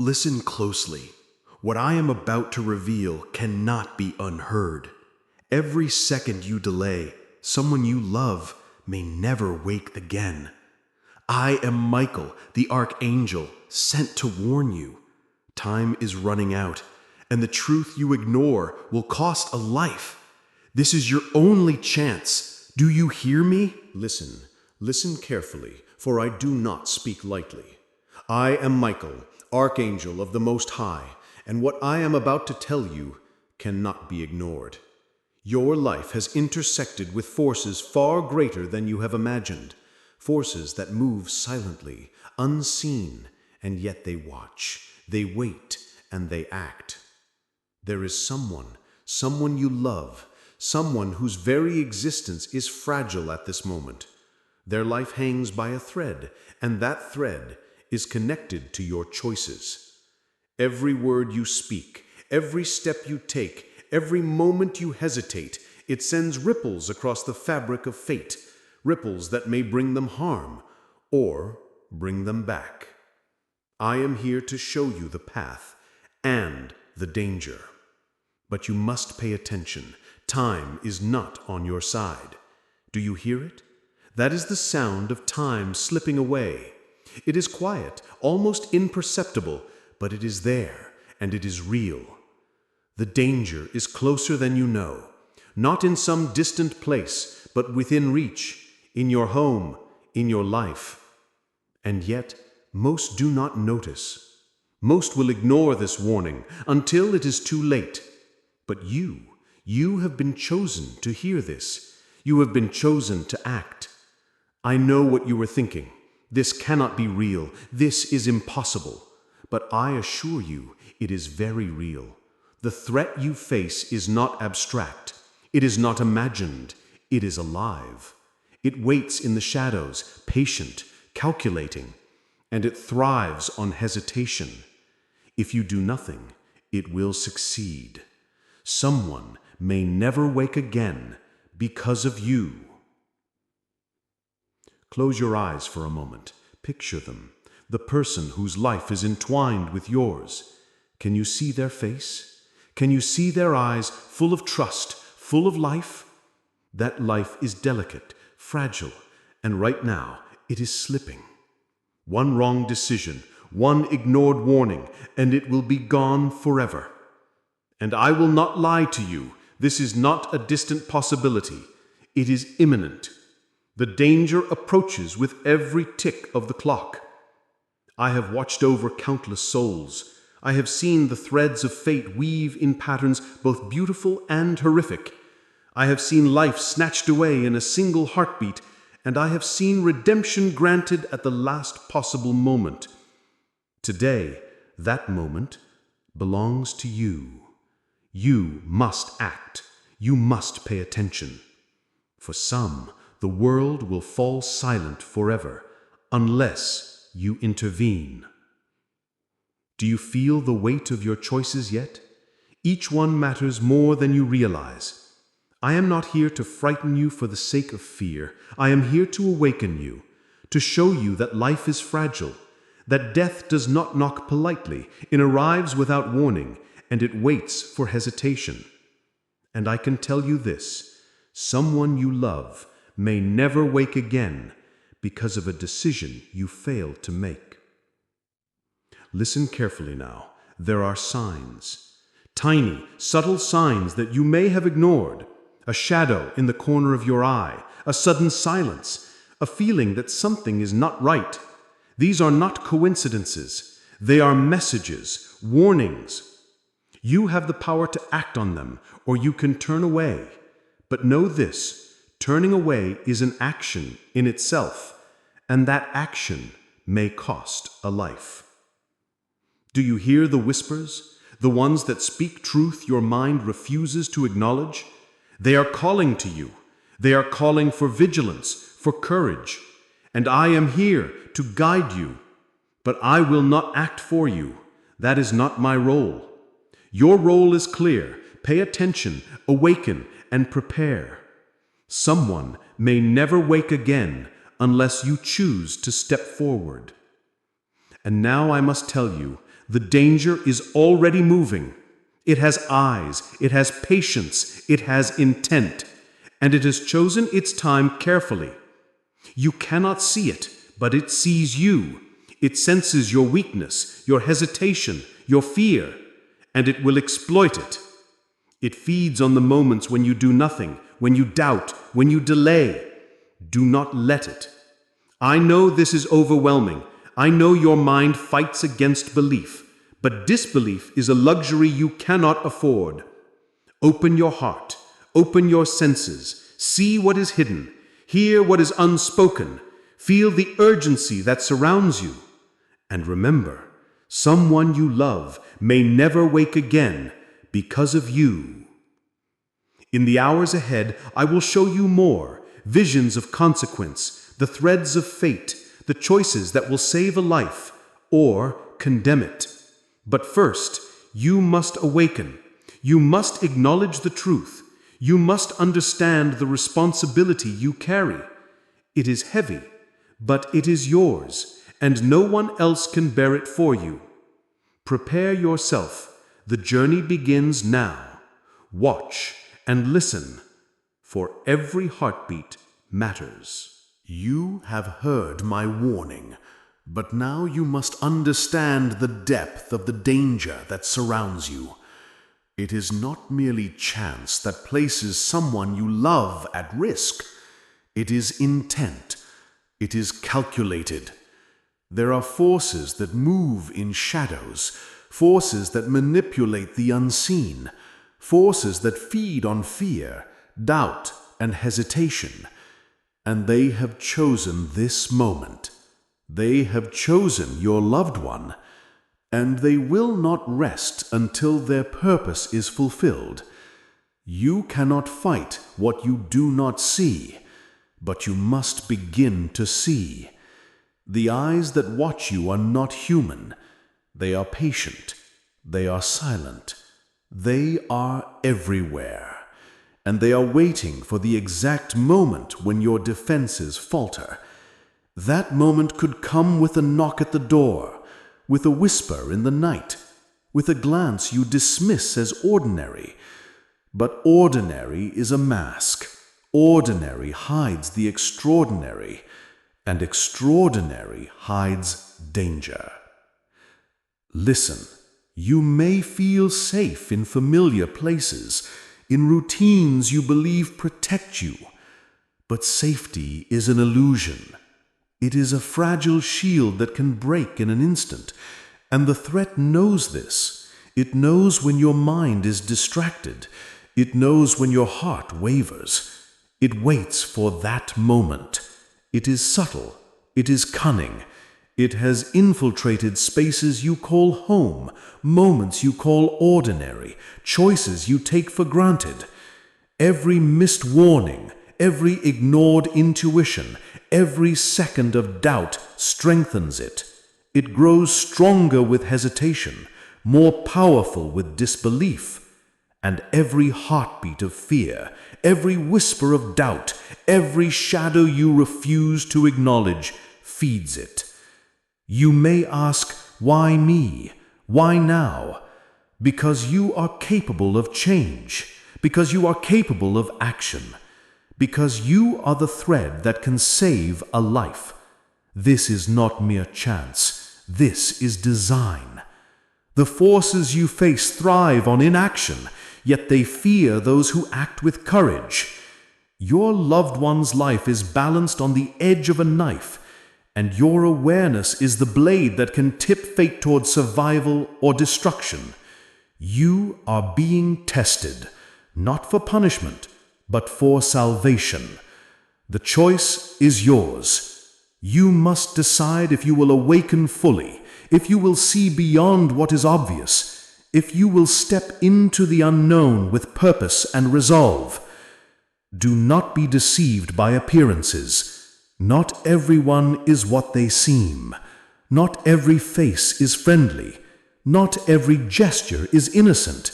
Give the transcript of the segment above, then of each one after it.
Listen closely. What I am about to reveal cannot be unheard. Every second you delay, someone you love may never wake again. I am Michael, the archangel, sent to warn you. Time is running out, and the truth you ignore will cost a life. This is your only chance. Do you hear me? Listen carefully, for I do not speak lightly. I am Michael, archangel of the Most High, and what I am about to tell you cannot be ignored. Your life has intersected with forces far greater than you have imagined, forces that move silently, unseen, and yet they watch, they wait, and they act. There is someone you love, someone whose very existence is fragile at this moment. Their life hangs by a thread, and that thread is connected to your choices. Every word you speak, every step you take, every moment you hesitate, it sends ripples across the fabric of fate, ripples that may bring them harm or bring them back. I am here to show you the path and the danger. But you must pay attention. Time is not on your side. Do you hear it? That is the sound of time slipping away. It is quiet, almost imperceptible, but it is there, and it is real. The danger is closer than you know, not in some distant place, but within reach, in your home, in your life. And yet, most do not notice. Most will ignore this warning until it is too late. But you have been chosen to hear this. You have been chosen to act. I know what you were thinking. This cannot be real. This is impossible. But I assure you, it is very real. The threat you face is not abstract. It is not imagined. It is alive. It waits in the shadows, patient, calculating, and it thrives on hesitation. If you do nothing, it will succeed. Someone may never wake again because of you. Close your eyes for a moment. Picture them, the person whose life is entwined with yours. Can you see their face? Can you see their eyes full of trust, full of life? That life is delicate, fragile, and right now it is slipping. One wrong decision, one ignored warning, and it will be gone forever. And I will not lie to you. This is not a distant possibility. It is imminent. The danger approaches with every tick of the clock. I have watched over countless souls. I have seen the threads of fate weave in patterns both beautiful and horrific. I have seen life snatched away in a single heartbeat, and I have seen redemption granted at the last possible moment. Today, that moment belongs to you. You must act. You must pay attention. For some, the world will fall silent forever unless you intervene. Do you feel the weight of your choices yet? Each one matters more than you realize. I am not here to frighten you for the sake of fear. I am here to awaken you, to show you that life is fragile, that death does not knock politely, it arrives without warning, and it waits for hesitation. And I can tell you this, someone you love may never wake again because of a decision you failed to make. Listen carefully now. There are signs, tiny, subtle signs that you may have ignored. A shadow in the corner of your eye, a sudden silence, a feeling that something is not right. These are not coincidences. They are messages, warnings. You have the power to act on them, or you can turn away. But know this, turning away is an action in itself, and that action may cost a life. Do you hear the whispers, the ones that speak truth your mind refuses to acknowledge? They are calling to you. They are calling for vigilance, for courage. And I am here to guide you. But I will not act for you. That is not my role. Your role is clear. Pay attention, awaken, and prepare. Someone may never wake again unless you choose to step forward. And now I must tell you The danger is already moving. It has eyes, it has patience, it has intent, and it has chosen its time carefully. You cannot see it, but it sees you. It senses your weakness, your hesitation, your fear, and it will exploit it. It feeds on the moments when you do nothing, when you doubt, when you delay. Do not let it. I know this is overwhelming. I know your mind fights against belief. But disbelief is a luxury you cannot afford. Open your heart, open your senses, see what is hidden, hear what is unspoken, feel the urgency that surrounds you. And remember, someone you love may never wake again because of you. In the hours ahead, I will show you more, visions of consequence, the threads of fate, the choices that will save a life or condemn it. But first, you must awaken. You must acknowledge the truth. You must understand the responsibility you carry. It is heavy, but it is yours, and no one else can bear it for you. Prepare yourself. The journey begins now. Watch and listen, for every heartbeat matters. You have heard my warning. But now you must understand the depth of the danger that surrounds you. It is not merely chance that places someone you love at risk. It is intent. It is calculated. There are forces that move in shadows, forces that manipulate the unseen, forces that feed on fear, doubt, and hesitation. And they have chosen this moment. They have chosen your loved one, and they will not rest until their purpose is fulfilled. You cannot fight what you do not see, but you must begin to see. The eyes that watch you are not human. They are patient. They are silent. They are everywhere, and they are waiting for the exact moment when your defenses falter. That moment could come with a knock at the door, with a whisper in the night, with a glance you dismiss as ordinary. But ordinary is a mask. Ordinary hides the extraordinary, and extraordinary hides danger. Listen, you may feel safe in familiar places, in routines you believe protect you, but safety is an illusion. It is a fragile shield that can break in an instant, and the threat knows this. It knows when your mind is distracted. It knows when your heart wavers. It waits for that moment. It is subtle. It is cunning. It has infiltrated spaces you call home, moments you call ordinary, choices you take for granted. Every missed warning, every ignored intuition, every second of doubt strengthens it. It grows stronger with hesitation, more powerful with disbelief. And every heartbeat of fear, every whisper of doubt, every shadow you refuse to acknowledge feeds it. You may ask, why me? Why now? Because you are capable of change, because you are capable of action, because you are the thread that can save a life. This is not mere chance. This is design. The forces you face thrive on inaction, yet they fear those who act with courage. Your loved one's life is balanced on the edge of a knife, and your awareness is the blade that can tip fate toward survival or destruction. You are being tested, not for punishment, but for salvation. The choice is yours. You must decide if you will awaken fully, if you will see beyond what is obvious, if you will step into the unknown with purpose and resolve. Do not be deceived by appearances. Not everyone is what they seem. Not every face is friendly. Not every gesture is innocent.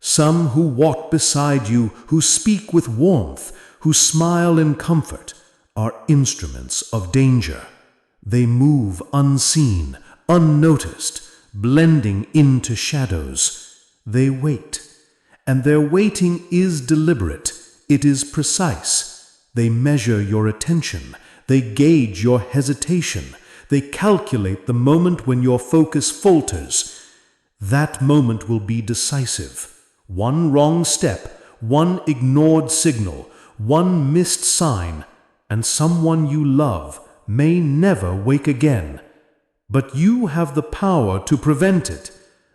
Some who walk beside you, who speak with warmth, who smile in comfort, are instruments of danger. They move unseen, unnoticed, blending into shadows. They wait, and their waiting is deliberate. It is precise. They measure your attention. They gauge your hesitation. They calculate the moment when your focus falters. That moment will be decisive. One wrong step, one ignored signal, one missed sign, and someone you love may never wake again. But you have the power to prevent it.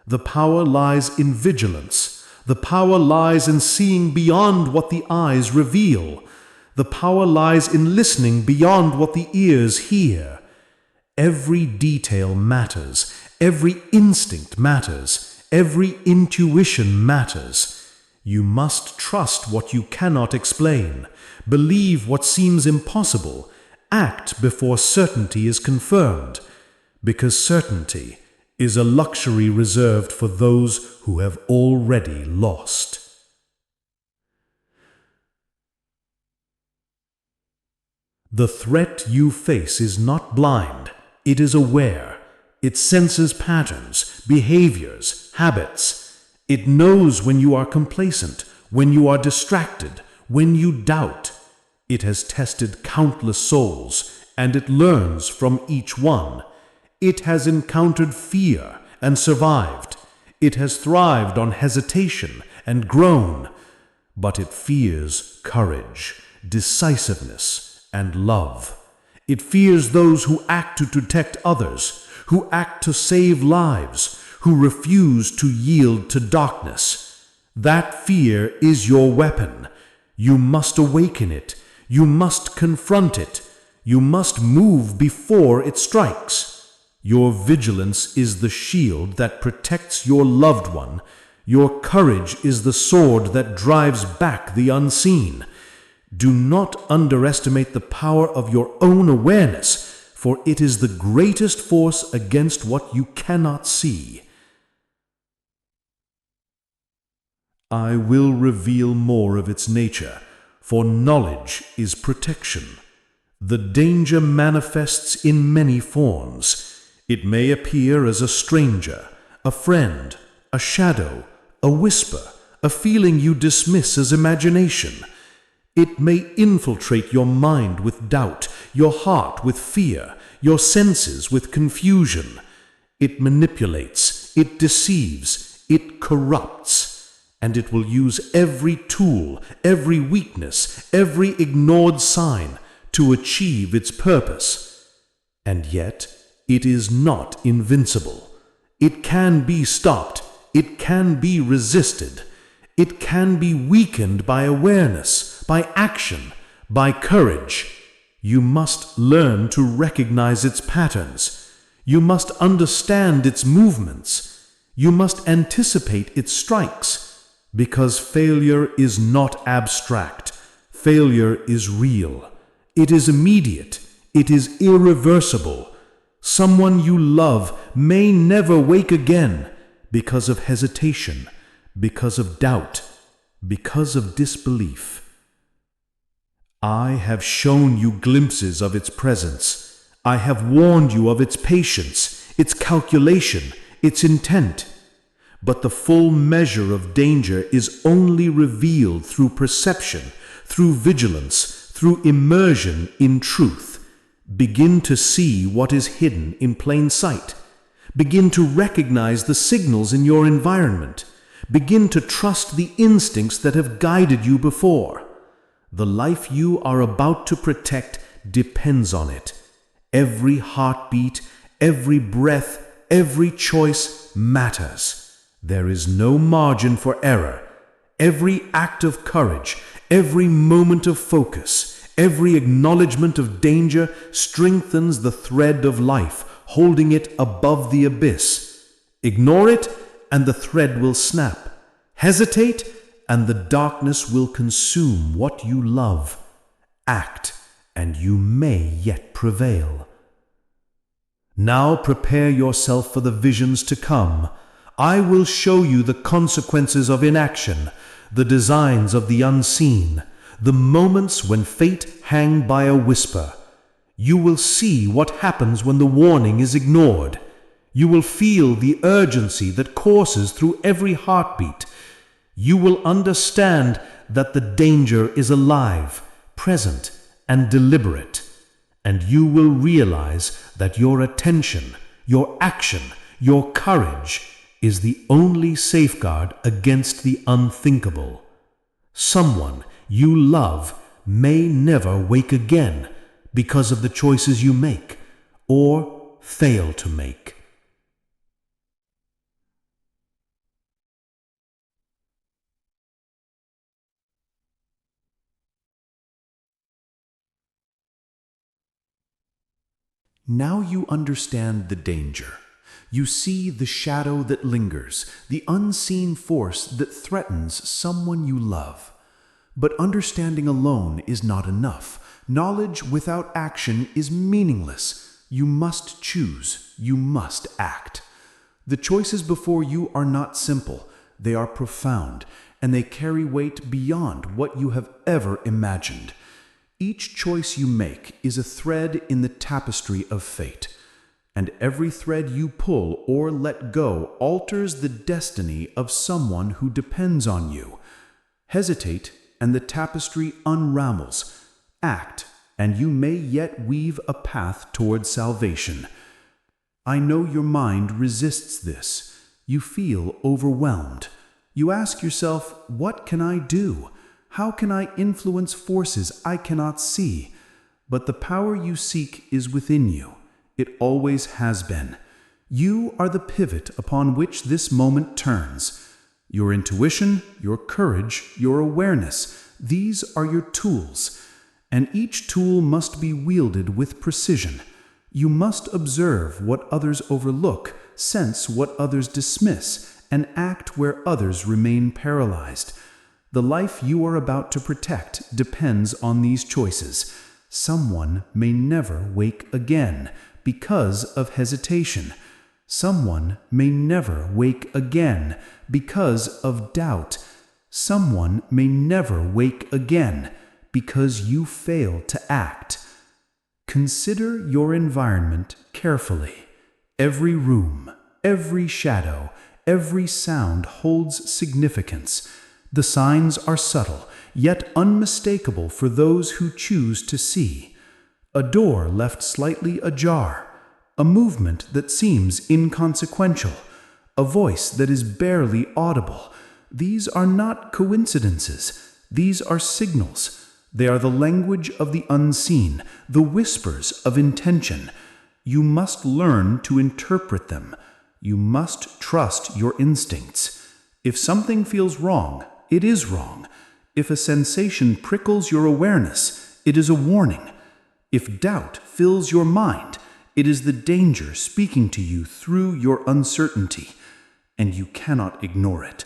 The power lies in vigilance. The power lies in seeing beyond what the eyes reveal. The power lies in listening beyond what the ears hear. Every detail matters. Every instinct matters. Every intuition matters. You must trust what you cannot explain. Believe what seems impossible. Act before certainty is confirmed. Because certainty is a luxury reserved for those who have already lost. The threat you face is not blind. It is aware. It senses patterns, behaviors, habits. It knows when you are complacent, when you are distracted, when you doubt. It has tested countless souls, and it learns from each one. It has encountered fear and survived. It has thrived on hesitation and grown. But it fears courage, decisiveness, and love. It fears those who act to protect others, who act to save lives, who refuse to yield to darkness. That fear is your weapon. You must awaken it. You must confront it. You must move before it strikes. Your vigilance is the shield that protects your loved one. Your courage is the sword that drives back the unseen. Do not underestimate the power of your own awareness, for it is the greatest force against what you cannot see. I will reveal more of its nature, for knowledge is protection. The danger manifests in many forms. It may appear as a stranger, a friend, a shadow, a whisper, a feeling you dismiss as imagination. It may infiltrate your mind with doubt, your heart with fear, your senses with confusion. It manipulates, it deceives, it corrupts, and it will use every tool, every weakness, every ignored sign to achieve its purpose. And yet, it is not invincible. It can be stopped. It can be resisted. It can be weakened by awareness, by action, by courage. You must learn to recognize its patterns. You must understand its movements. You must anticipate its strikes, because failure is not abstract. Failure is real. It is immediate. It is irreversible. Someone you love may never wake again because of hesitation, because of doubt, because of disbelief. I have shown you glimpses of its presence. I have warned you of its patience, its calculation, its intent. But the full measure of danger is only revealed through perception, through vigilance, through immersion in truth. Begin to see what is hidden in plain sight. Begin to recognize the signals in your environment. Begin to trust the instincts that have guided you before. The life you are about to protect depends on it. Every heartbeat, every breath, every choice matters. There is no margin for error. Every act of courage, every moment of focus, every acknowledgement of danger strengthens the thread of life, holding it above the abyss. Ignore it, and the thread will snap. Hesitate, and the darkness will consume what you love. Act, and you may yet prevail. Now prepare yourself for the visions to come. I will show you the consequences of inaction, the designs of the unseen, the moments when fate hang by a whisper. You will see what happens when the warning is ignored. You will feel the urgency that courses through every heartbeat. You will understand that the danger is alive, present, and deliberate. And you will realize that your attention, your action, your courage is the only safeguard against the unthinkable. Someone you love may never wake again because of the choices you make or fail to make. Now you understand the danger. You see the shadow that lingers, the unseen force that threatens someone you love. But understanding alone is not enough. Knowledge without action is meaningless. You must choose. You must act. The choices before you are not simple. They are profound, and they carry weight beyond what you have ever imagined. Each choice you make is a thread in the tapestry of fate, and every thread you pull or let go alters the destiny of someone who depends on you. Hesitate, and the tapestry unravels. Act, and you may yet weave a path toward salvation. I know your mind resists this. You feel overwhelmed. You ask yourself, what can I do? How can I influence forces I cannot see? But the power you seek is within you. It always has been. You are the pivot upon which this moment turns. Your intuition, your courage, your awareness, these are your tools. And each tool must be wielded with precision. You must observe what others overlook, sense what others dismiss, and act where others remain paralyzed. The life you are about to protect depends on these choices. Someone may never wake again because of hesitation. Someone may never wake again because of doubt. Someone may never wake again because you fail to act. Consider your environment carefully. Every room, every shadow, every sound holds significance. The signs are subtle, yet unmistakable for those who choose to see. A door left slightly ajar, a movement that seems inconsequential, a voice that is barely audible. These are not coincidences. These are signals. They are the language of the unseen, the whispers of intention. You must learn to interpret them. You must trust your instincts. If something feels wrong, it is wrong. If a sensation prickles your awareness, it is a warning. If doubt fills your mind, it is the danger speaking to you through your uncertainty, and you cannot ignore it.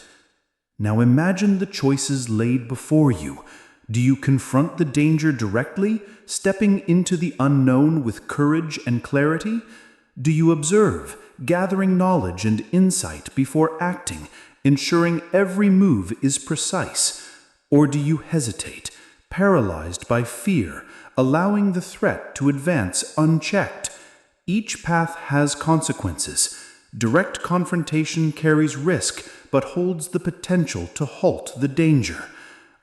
Now imagine the choices laid before you. Do you confront the danger directly, stepping into the unknown with courage and clarity? Do you observe, gathering knowledge and insight before acting, ensuring every move is precise? Or do you hesitate, paralyzed by fear, allowing the threat to advance unchecked? Each path has consequences. Direct confrontation carries risk, but holds the potential to halt the danger.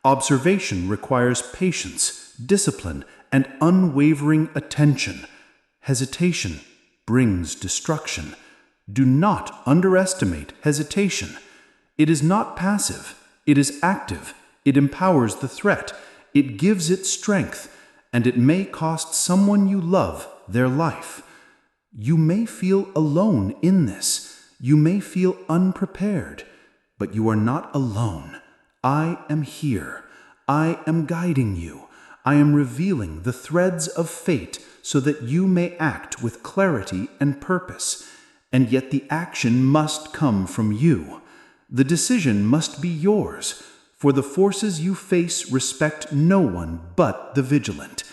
Observation requires patience, discipline, and unwavering attention. Hesitation brings destruction. Do not underestimate hesitation. It is not passive. It is active. It empowers the threat. It gives it strength, and it may cost someone you love their life. You may feel alone in this. You may feel unprepared, but you are not alone. I am here. I am guiding you. I am revealing the threads of fate so that you may act with clarity and purpose. And yet the action must come from you. The decision must be yours, for the forces you face respect no one but the vigilant.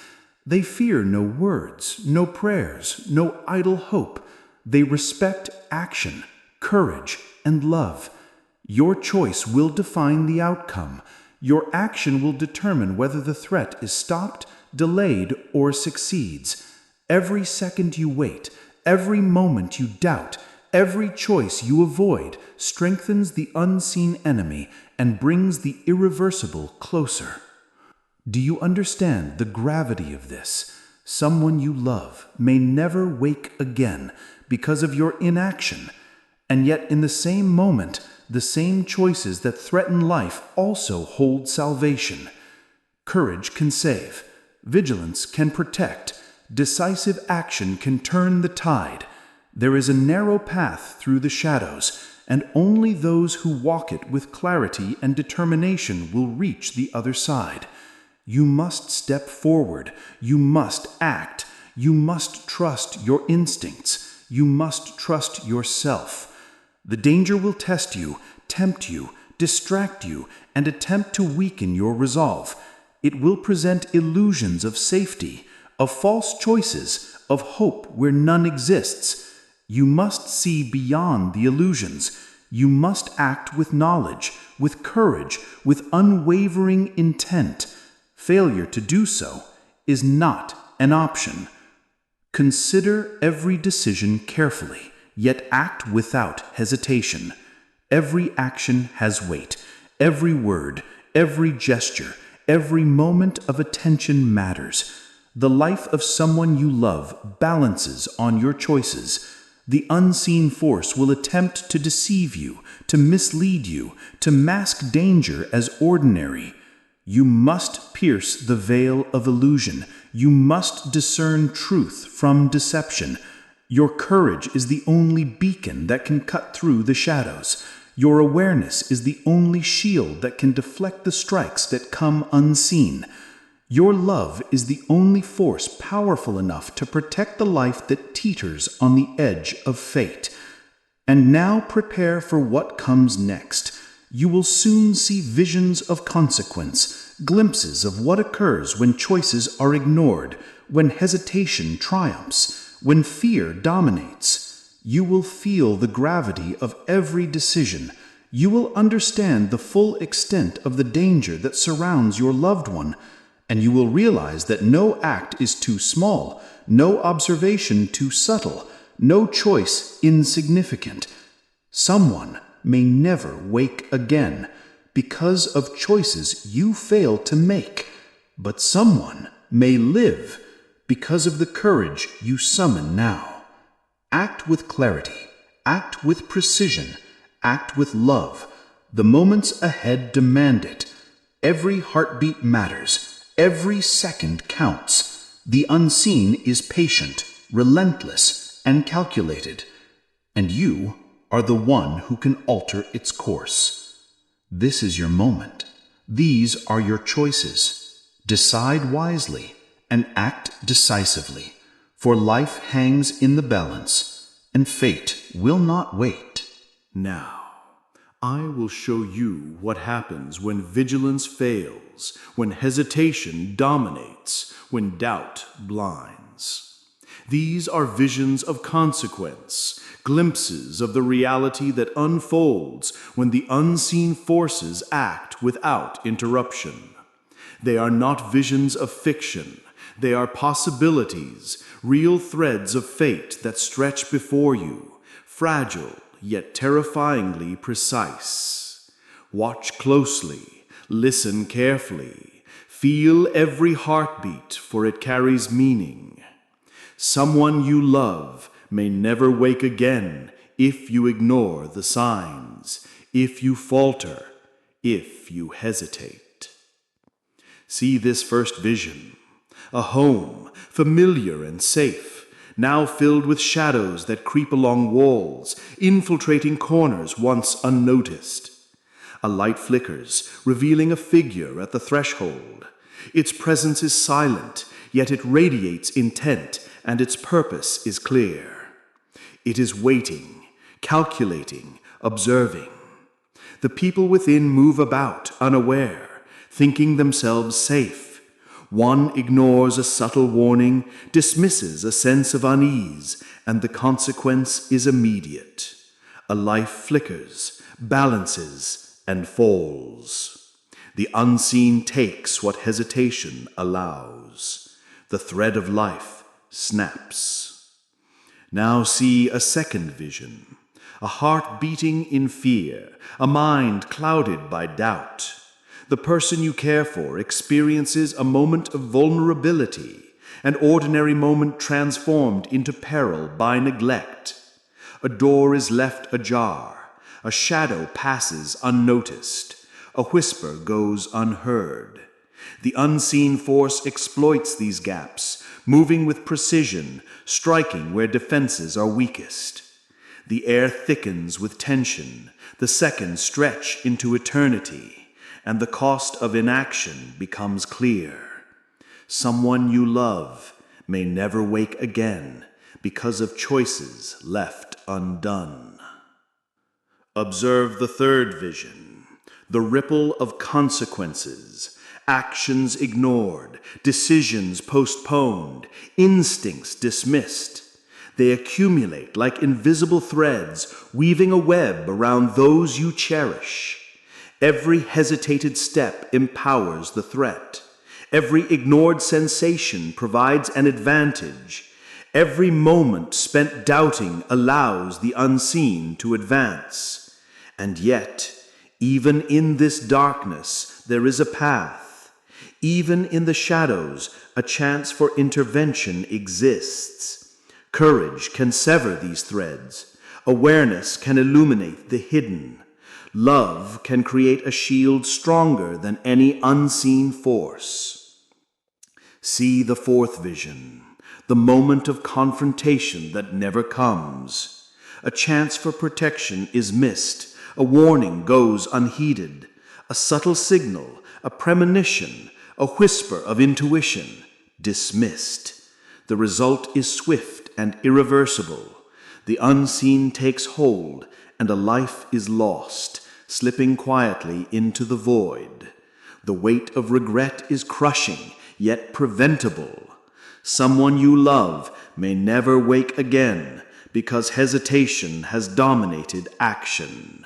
They fear no words, no prayers, no idle hope. They respect action, courage, and love. Your choice will define the outcome. Your action will determine whether the threat is stopped, delayed, or succeeds. Every second you wait, every moment you doubt, Every choice you avoid strengthens the unseen enemy and brings the irreversible closer. Do you understand the gravity of this? Someone you love may never wake again because of your inaction, and yet in the same moment, the same choices that threaten life also hold salvation. Courage can save, vigilance can protect, decisive action can turn the tide. There is a narrow path through the shadows, and only those who walk it with clarity and determination will reach the other side. You must step forward. You must act. You must trust your instincts. You must trust yourself. The danger will test you, tempt you, distract you, and attempt to weaken your resolve. It will present illusions of safety, of false choices, of hope where none exists. You must see beyond the illusions. You must act with knowledge, with courage, with unwavering intent. Failure to do so is not an option. Consider every decision carefully, yet act without hesitation. Every action has weight. Every word, every gesture, every moment of attention matters. The life of someone you love balances on your choices. The unseen force will attempt to deceive you, to mislead you, to mask danger as ordinary. You must pierce the veil of illusion. You must discern truth from deception. Your courage is the only beacon that can cut through the shadows. Your awareness is the only shield that can deflect the strikes that come unseen. Your love is the only force powerful enough to protect the life that teeters on the edge of fate. And now prepare for what comes next. You will soon see visions of consequence, glimpses of what occurs when choices are ignored, when hesitation triumphs, when fear dominates. You will feel the gravity of every decision. You will understand the full extent of the danger that surrounds your loved one, and you will realize that no act is too small, no observation too subtle, no choice insignificant. Someone may never wake again because of choices you fail to make, but someone may live because of the courage you summon now. Act with clarity, act with precision, act with love. The moments ahead demand it. Every heartbeat matters. Every second counts. The unseen is patient, relentless, and calculated, and you are the one who can alter its course. This is your moment. These are your choices. Decide wisely and act decisively, for life hangs in the balance, and fate will not wait. Now, I will show you what happens when vigilance fails, when hesitation dominates, when doubt blinds. These are visions of consequence, glimpses of the reality that unfolds when the unseen forces act without interruption. They are not visions of fiction. They are possibilities, real threads of fate that stretch before you, fragile yet terrifyingly precise. Watch closely, listen carefully, feel every heartbeat, for it carries meaning. Someone you love may never wake again if you ignore the signs, if you falter, if you hesitate. See this first vision, a home, familiar and safe, now filled with shadows that creep along walls, infiltrating corners once unnoticed. A light flickers, revealing a figure at the threshold. Its presence is silent, yet it radiates intent, and its purpose is clear. It is waiting, calculating, observing. The people within move about, unaware, thinking themselves safe. One ignores a subtle warning, dismisses a sense of unease, and the consequence is immediate. A life flickers, balances, and falls. The unseen takes what hesitation allows. The thread of life snaps. Now see a second vision, a heart beating in fear, a mind clouded by doubt. The person you care for experiences a moment of vulnerability, an ordinary moment transformed into peril by neglect. A door is left ajar, a shadow passes unnoticed, a whisper goes unheard. The unseen force exploits these gaps, moving with precision, striking where defenses are weakest. The air thickens with tension, the seconds stretch into eternity, and the cost of inaction becomes clear. Someone you love may never wake again because of choices left undone. Observe the third vision, the ripple of consequences, actions ignored, decisions postponed, instincts dismissed. They accumulate like invisible threads, weaving a web around those you cherish. Every hesitated step empowers the threat. Every ignored sensation provides an advantage. Every moment spent doubting allows the unseen to advance. And yet, even in this darkness, there is a path. Even in the shadows, a chance for intervention exists. Courage can sever these threads. Awareness can illuminate the hidden. Love can create a shield stronger than any unseen force. See the fourth vision, the moment of confrontation that never comes. A chance for protection is missed. A warning goes unheeded. A subtle signal, a premonition, a whisper of intuition, dismissed. The result is swift and irreversible. The unseen takes hold, and a life is lost, slipping quietly into the void. The weight of regret is crushing, yet preventable. Someone you love may never wake again because hesitation has dominated action.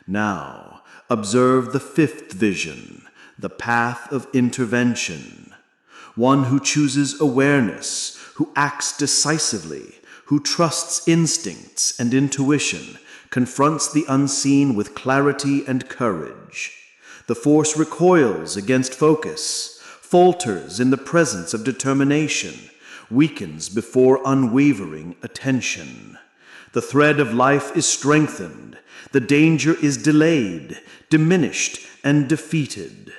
Now, observe the fifth vision, the path of intervention. One who chooses awareness, who acts decisively, who trusts instincts and intuition, confronts the unseen with clarity and courage. The force recoils against focus, falters in the presence of determination, weakens before unwavering attention. The thread of life is strengthened, the danger is delayed, diminished, and defeated.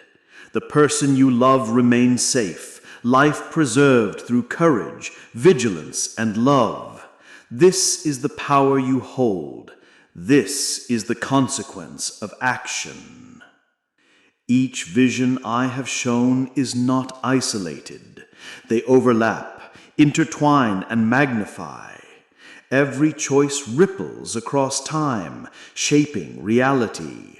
The person you love remains safe, life preserved through courage, vigilance, and love. This is the power you hold. This is the consequence of action. Each vision I have shown is not isolated. They overlap, intertwine, and magnify. Every choice ripples across time, shaping reality.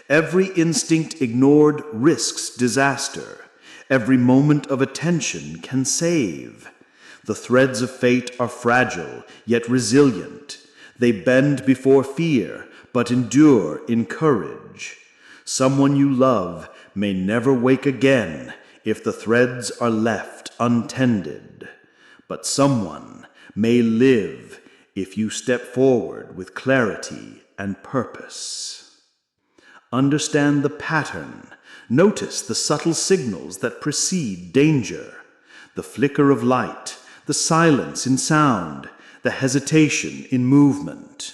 Every instinct ignored risks disaster. Every moment of attention can save. The threads of fate are fragile, yet resilient. They bend before fear, but endure in courage. Someone you love may never wake again if the threads are left untended. But someone may live if you step forward with clarity and purpose. Understand the pattern. Notice the subtle signals that precede danger. The flicker of light, the silence in sound, the hesitation in movement.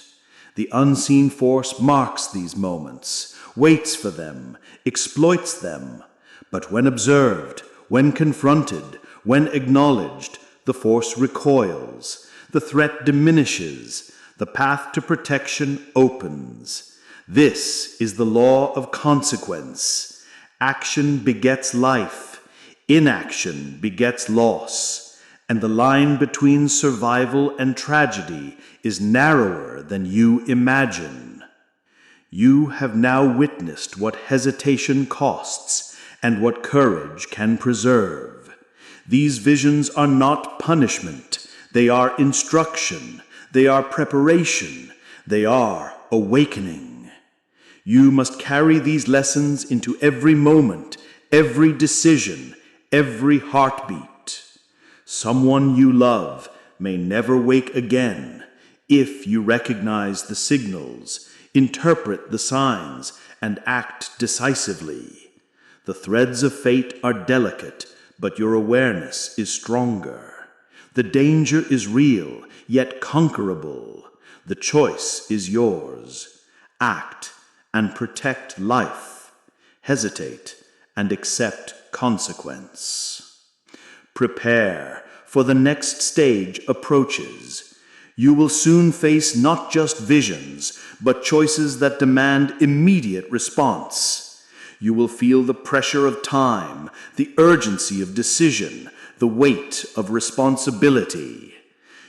The unseen force marks these moments, waits for them, exploits them. But when observed, when confronted, when acknowledged, the force recoils, the threat diminishes, the path to protection opens. This is the law of consequence. Action begets life, inaction begets loss. And the line between survival and tragedy is narrower than you imagine. You have now witnessed what hesitation costs and what courage can preserve. These visions are not punishment. They are instruction. They are preparation. They are awakening. You must carry these lessons into every moment, every decision, every heartbeat. Someone you love may never wake again If you recognize the signals, interpret the signs, and act decisively. The threads of fate are delicate, but your awareness is stronger. The danger is real, yet conquerable. The choice is yours. Act and protect life. Hesitate and accept consequence. Prepare, for the next stage approaches. You will soon face not just visions, but choices that demand immediate response. You will feel the pressure of time, the urgency of decision, the weight of responsibility.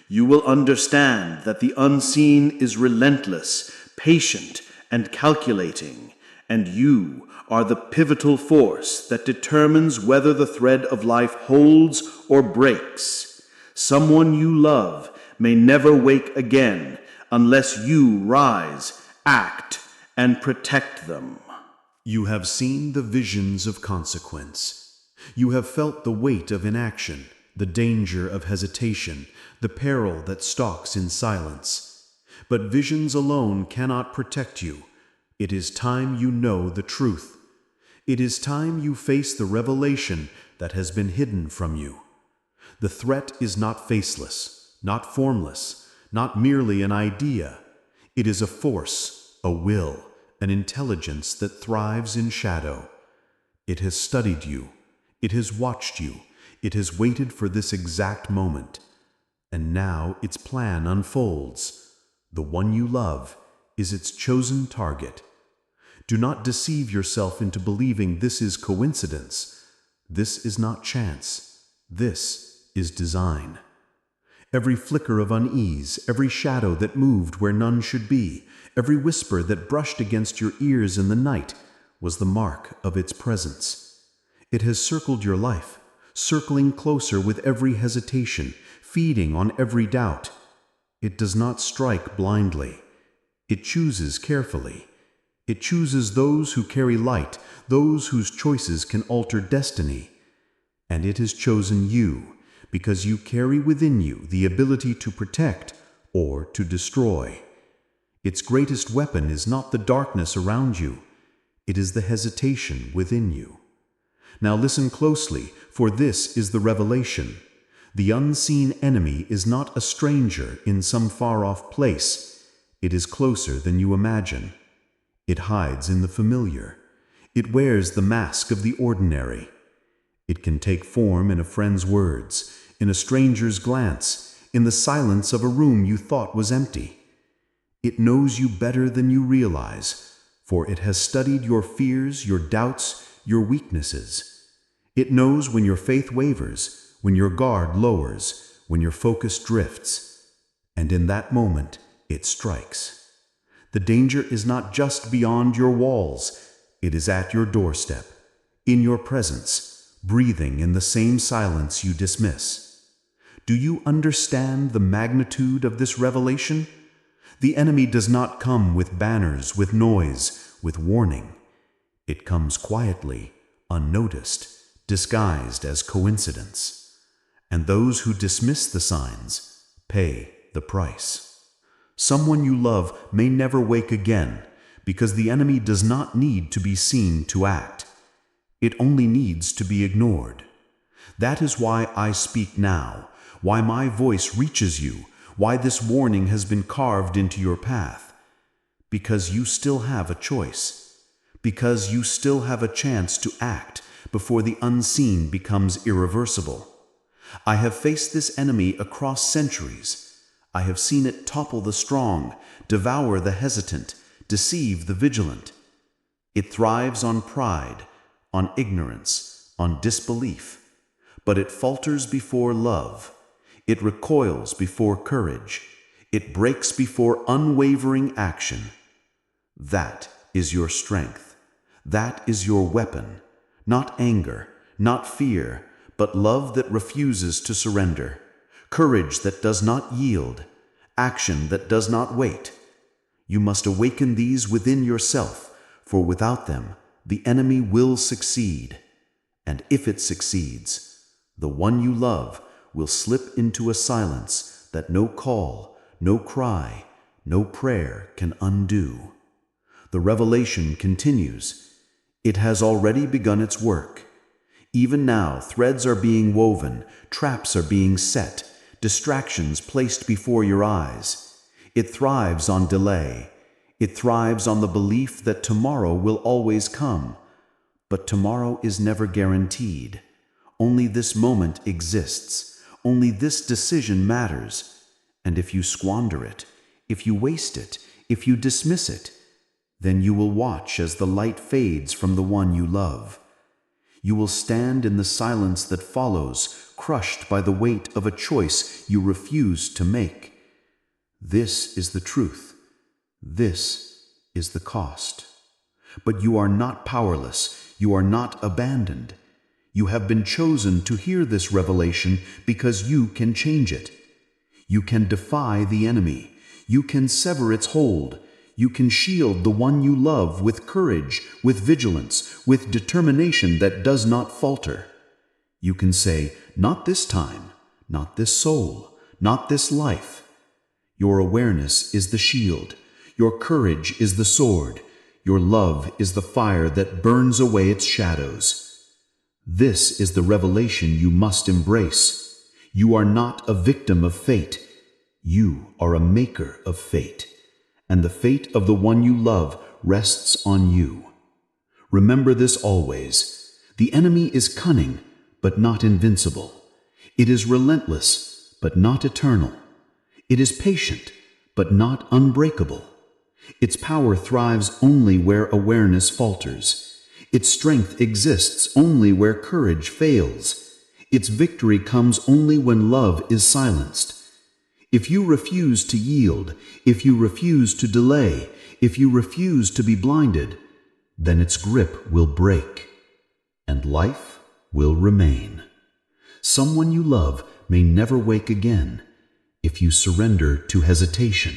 You will understand that the unseen is relentless, patient, and calculating, and you are the pivotal force that determines whether the thread of life holds or breaks. Someone you love may never wake again unless you rise, act, and protect them. You have seen the visions of consequence. You have felt the weight of inaction, the danger of hesitation, the peril that stalks in silence. But visions alone cannot protect you. It is time you know the truth. It is time you face the revelation that has been hidden from you. The threat is not faceless, not formless, not merely an idea. It is a force, a will, an intelligence that thrives in shadow. It has studied you. It has watched you. It has waited for this exact moment. And now its plan unfolds. The one you love is its chosen target. Do not deceive yourself into believing this is coincidence. This is not chance. This is design. Every flicker of unease, every shadow that moved where none should be, every whisper that brushed against your ears in the night was the mark of its presence. It has circled your life, circling closer with every hesitation, feeding on every doubt. It does not strike blindly. It chooses carefully. It chooses those who carry light, those whose choices can alter destiny. And it has chosen you because you carry within you the ability to protect or to destroy. Its greatest weapon is not the darkness around you. It is the hesitation within you. Now listen closely, for this is the revelation. The unseen enemy is not a stranger in some far-off place. It is closer than you imagine. It hides in the familiar. It wears the mask of the ordinary. It can take form in a friend's words, in a stranger's glance, in the silence of a room you thought was empty. It knows you better than you realize, for it has studied your fears, your doubts, your weaknesses. It knows when your faith wavers, when your guard lowers, when your focus drifts. And in that moment, it strikes. The danger is not just beyond your walls. It is at your doorstep, in your presence, breathing in the same silence you dismiss. Do you understand the magnitude of this revelation? The enemy does not come with banners, with noise, with warning. It comes quietly, unnoticed, disguised as coincidence. And those who dismiss the signs pay the price. Someone you love may never wake again because the enemy does not need to be seen to act. It only needs to be ignored. That is why I speak now, why my voice reaches you, why this warning has been carved into your path. Because you still have a choice. Because you still have a chance to act before the unseen becomes irreversible. I have faced this enemy across centuries. I have seen it topple the strong, devour the hesitant, deceive the vigilant. It thrives on pride, on ignorance, on disbelief. But it falters before love. It recoils before courage. It breaks before unwavering action. That is your strength. That is your weapon. Not anger, not fear, but love that refuses to surrender. Courage that does not yield, action that does not wait. You must awaken these within yourself, for without them, the enemy will succeed. And if it succeeds, the one you love will slip into a silence that no call, no cry, no prayer can undo. The revelation continues. It has already begun its work. Even now, threads are being woven, traps are being set, distractions placed before your eyes. It thrives on delay. It thrives on the belief that tomorrow will always come. But tomorrow is never guaranteed. Only this moment exists. Only this decision matters. And if you squander it, if you waste it, if you dismiss it, then you will watch as the light fades from the one you love. You will stand in the silence that follows, crushed by the weight of a choice you refuse to make. This is the truth. This is the cost. But you are not powerless. You are not abandoned. You have been chosen to hear this revelation because you can change it. You can defy the enemy. You can sever its hold. You can shield the one you love with courage, with vigilance, with determination that does not falter. You can say, not this time, not this soul, not this life. Your awareness is the shield. Your courage is the sword. Your love is the fire that burns away its shadows. This is the revelation you must embrace. You are not a victim of fate. You are a maker of fate. And the fate of the one you love rests on you. Remember this always. The enemy is cunning, but not invincible. It is relentless, but not eternal. It is patient, but not unbreakable. Its power thrives only where awareness falters. Its strength exists only where courage fails. Its victory comes only when love is silenced. If you refuse to yield, if you refuse to delay, if you refuse to be blinded, then its grip will break, and life will remain. Someone you love may never wake again if you surrender to hesitation,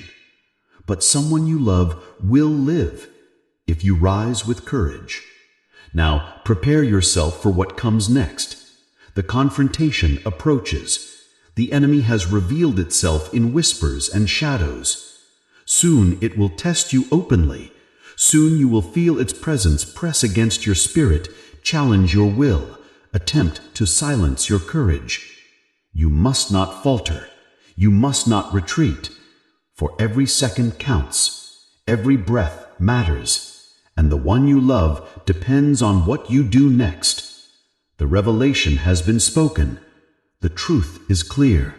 but someone you love will live if you rise with courage. Now, prepare yourself for what comes next. The confrontation approaches. The enemy has revealed itself in whispers and shadows. Soon it will test you openly. Soon you will feel its presence press against your spirit, challenge your will, attempt to silence your courage. You must not falter. You must not retreat. For every second counts. Every breath matters. And the one you love depends on what you do next. The revelation has been spoken. The truth is clear.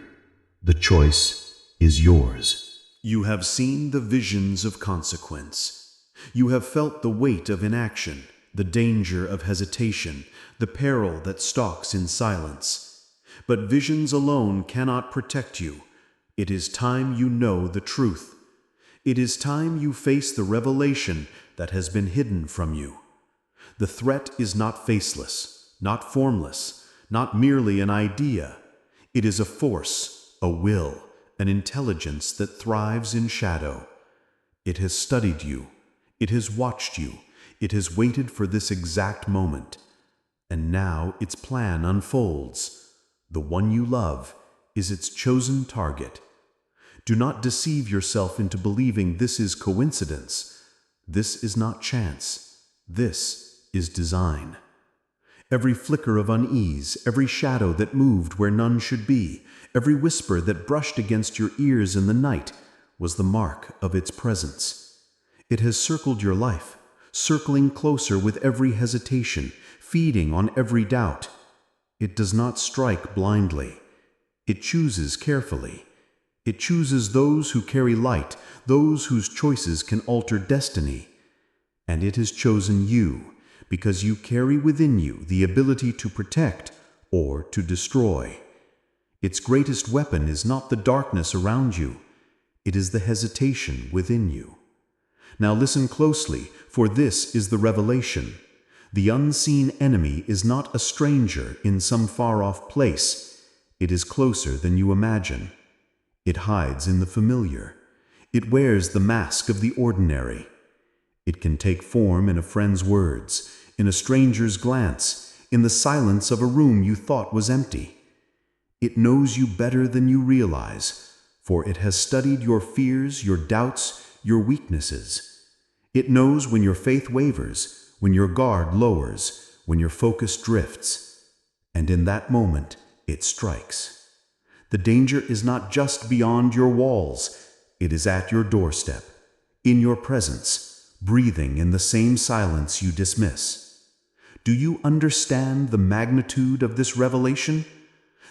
The choice is yours. You have seen the visions of consequence. You have felt the weight of inaction, the danger of hesitation, the peril that stalks in silence. But visions alone cannot protect you. It is time you know the truth. It is time you face the revelation that has been hidden from you. The threat is not faceless, not formless, not merely an idea. It is a force, a will, an intelligence that thrives in shadow. It has studied you. It has watched you. It has waited for this exact moment. And now its plan unfolds. The one you love is its chosen target. Do not deceive yourself into believing this is coincidence. This is not chance. This is design. Every flicker of unease, every shadow that moved where none should be, every whisper that brushed against your ears in the night was the mark of its presence. It has circled your life, circling closer with every hesitation, feeding on every doubt. It does not strike blindly. It chooses carefully. It chooses those who carry light, those whose choices can alter destiny. And it has chosen you, because you carry within you the ability to protect or to destroy. Its greatest weapon is not the darkness around you. It is the hesitation within you. Now listen closely, for this is the revelation. The unseen enemy is not a stranger in some far-off place. It is closer than you imagine. It hides in the familiar. It wears the mask of the ordinary. It can take form in a friend's words, in a stranger's glance, in the silence of a room you thought was empty. It knows you better than you realize, for it has studied your fears, your doubts, your weaknesses. It knows when your faith wavers, when your guard lowers, when your focus drifts. And in that moment, it strikes. The danger is not just beyond your walls, it is at your doorstep, in your presence, breathing in the same silence you dismiss. Do you understand the magnitude of this revelation?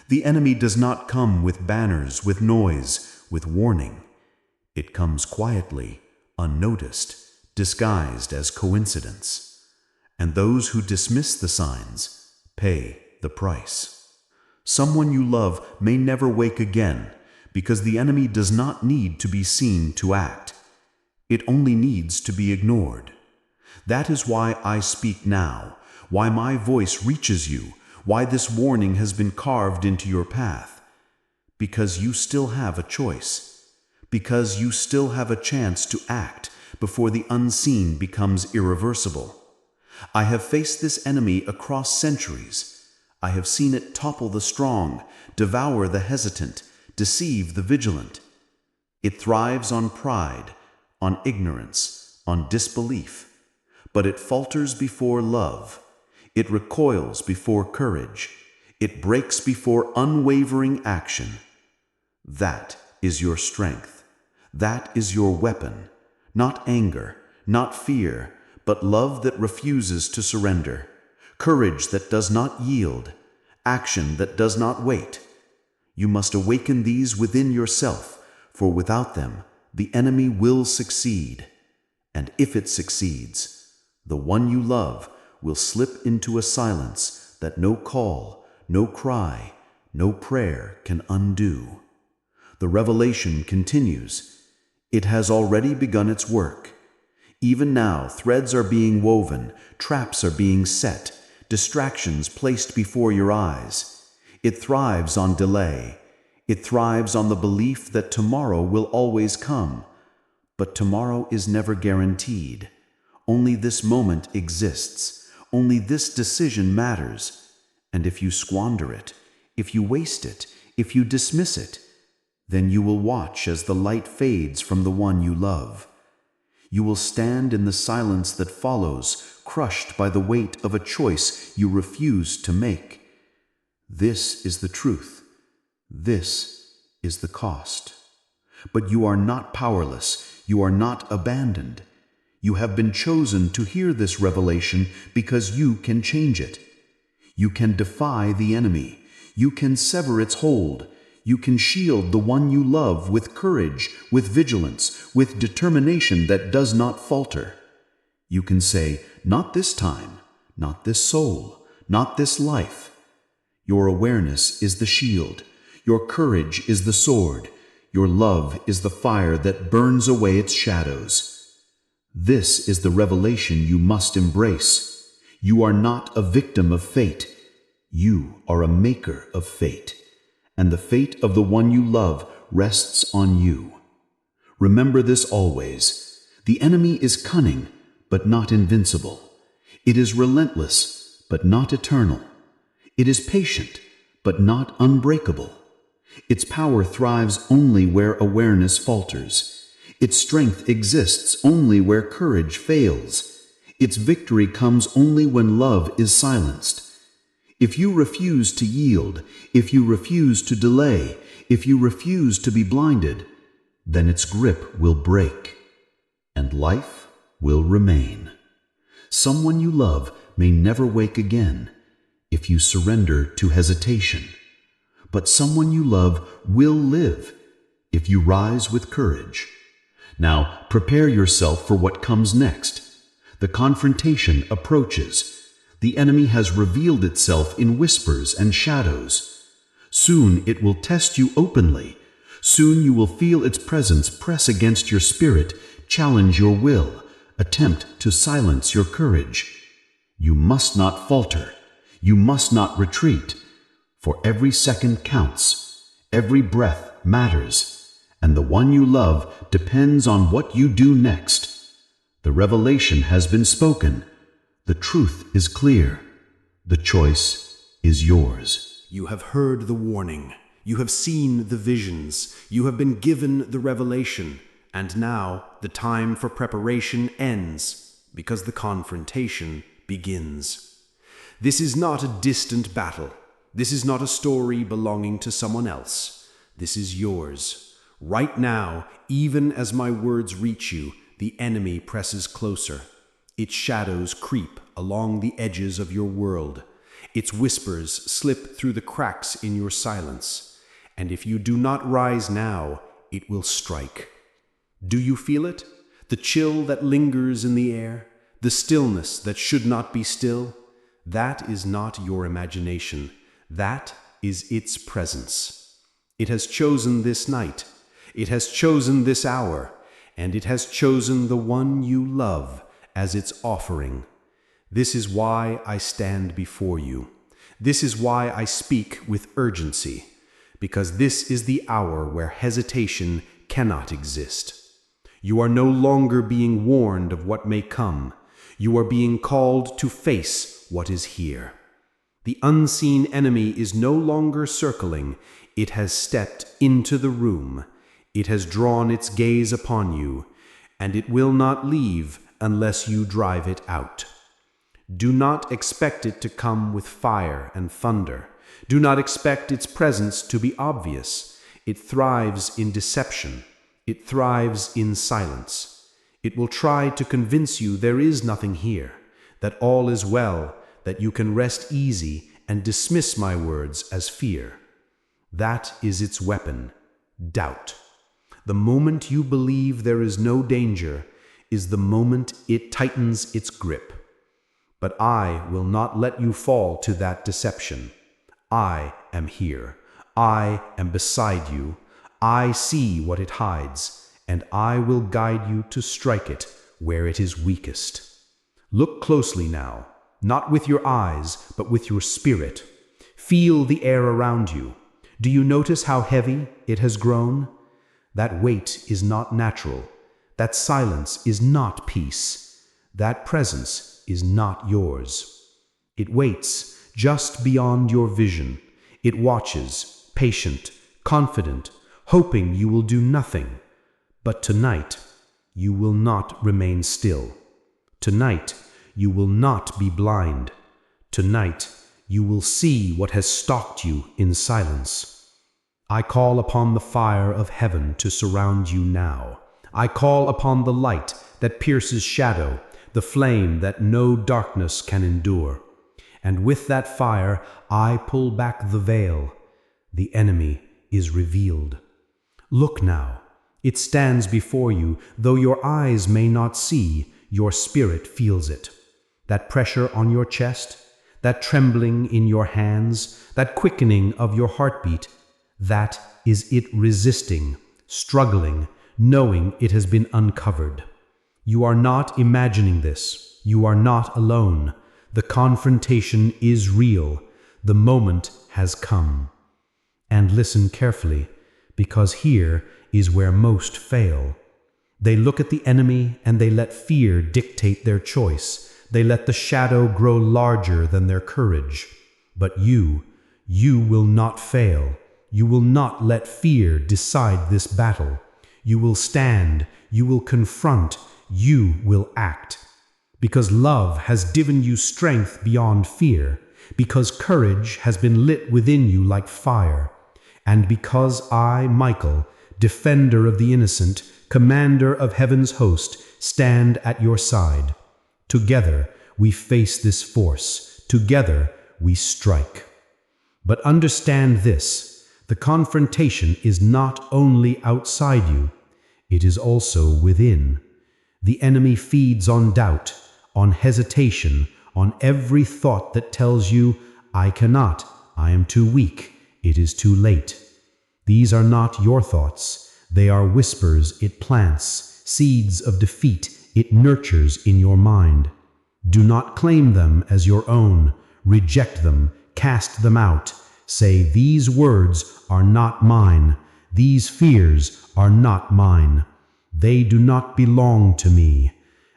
The enemy does not come with banners, with noise, with warning. It comes quietly, unnoticed, disguised as coincidence. And those who dismiss the signs pay the price. Someone you love may never wake again, because the enemy does not need to be seen to act. It only needs to be ignored. That is why I speak now, why my voice reaches you, why this warning has been carved into your path. Because you still have a choice. Because you still have a chance to act before the unseen becomes irreversible. I have faced this enemy across centuries. I have seen it topple the strong, devour the hesitant, deceive the vigilant. It thrives on pride, on ignorance, on disbelief. But it falters before love. It recoils before courage. It breaks before unwavering action. That is your strength. That is your weapon. Not anger, not fear, but love that refuses to surrender. Courage that does not yield. Action that does not wait. You must awaken these within yourself, for without them, the enemy will succeed. And if it succeeds, the one you love will slip into a silence that no call, no cry, no prayer can undo. The revelation continues. It has already begun its work. Even now, threads are being woven, traps are being set, distractions placed before your eyes. It thrives on delay. It thrives on the belief that tomorrow will always come. But tomorrow is never guaranteed. Only this moment exists. Only this decision matters. And if you squander it, if you waste it, if you dismiss it, then you will watch as the light fades from the one you love. You will stand in the silence that follows, crushed by the weight of a choice you refuse to make. This is the truth. This is the cost. But you are not powerless. You are not abandoned. You have been chosen to hear this revelation because you can change it. You can defy the enemy. You can sever its hold. You can shield the one you love with courage, with vigilance, with determination that does not falter. You can say, not this time, not this soul, not this life. Your awareness is the shield. Your courage is the sword. Your love is the fire that burns away its shadows. This is the revelation you must embrace. You are not a victim of fate. You are a maker of fate. And the fate of the one you love rests on you. Remember this always. The enemy is cunning, but not invincible. It is relentless, but not eternal. It is patient, but not unbreakable. Its power thrives only where awareness falters. Its strength exists only where courage fails. Its victory comes only when love is silenced. If you refuse to yield, if you refuse to delay, if you refuse to be blinded, then its grip will break, and life will remain. Someone you love may never wake again if you surrender to hesitation, but someone you love will live if you rise with courage. Now, prepare yourself for what comes next. The confrontation approaches. The enemy has revealed itself in whispers and shadows. Soon it will test you openly. Soon you will feel its presence press against your spirit, challenge your will, attempt to silence your courage. You must not falter. You must not retreat. For every second counts. Every breath matters. And the one you love depends on what you do next. The revelation has been spoken. The truth is clear. The choice is yours. You have heard the warning. You have seen the visions, you have been given the revelation, and now the time for preparation ends, because the confrontation begins. This is not a distant battle. This is not a story belonging to someone else. This is yours. Right now, even as my words reach you, the enemy presses closer. Its shadows creep along the edges of your world. Its whispers slip through the cracks in your silence. And if you do not rise now, it will strike. Do you feel it? The chill that lingers in the air? The stillness that should not be still? That is not your imagination. That is its presence. It has chosen this night. It has chosen this hour. And it has chosen the one you love as its offering. This is why I stand before you. This is why I speak with urgency. Because this is the hour where hesitation cannot exist. You are no longer being warned of what may come. You are being called to face what is here. The unseen enemy is no longer circling. It has stepped into the room. It has drawn its gaze upon you, and it will not leave unless you drive it out. Do not expect it to come with fire and thunder. Do not expect its presence to be obvious. It thrives in deception. It thrives in silence. It will try to convince you there is nothing here, that all is well, that you can rest easy and dismiss my words as fear. That is its weapon, doubt. The moment you believe there is no danger is the moment it tightens its grip. But I will not let you fall to that deception. I am here. I am beside you. I see what it hides, and I will guide you to strike it where it is weakest. Look closely now, not with your eyes, but with your spirit. Feel the air around you. Do you notice how heavy it has grown? That weight is not natural. That silence is not peace. That presence is not yours. It waits just beyond your vision. It watches, patient, confident, hoping you will do nothing. But tonight, you will not remain still. Tonight, you will not be blind. Tonight, you will see what has stalked you in silence. I call upon the fire of heaven to surround you now. I call upon the light that pierces shadow, the flame that no darkness can endure. And with that fire, I pull back the veil. The enemy is revealed. Look now. It stands before you. Though your eyes may not see, your spirit feels it. That pressure on your chest, that trembling in your hands, that quickening of your heartbeat, that is it resisting, struggling, knowing it has been uncovered. You are not imagining this. You are not alone. The confrontation is real. The moment has come. And listen carefully, because here is where most fail. They look at the enemy and they let fear dictate their choice. They let the shadow grow larger than their courage. But you will not fail. You will not let fear decide this battle. You will stand, you will confront, you will act. Because love has given you strength beyond fear, because courage has been lit within you like fire, and because I, Michael, defender of the innocent, commander of heaven's host, stand at your side. Together we face this force. Together we strike. But understand this. The confrontation is not only outside you, it is also within. The enemy feeds on doubt, on hesitation, on every thought that tells you, I cannot, I am too weak, it is too late. These are not your thoughts. They are whispers it plants, seeds of defeat it nurtures in your mind. Do not claim them as your own. Reject them, cast them out. Say, these words are not mine. These fears are not mine. They do not belong to me.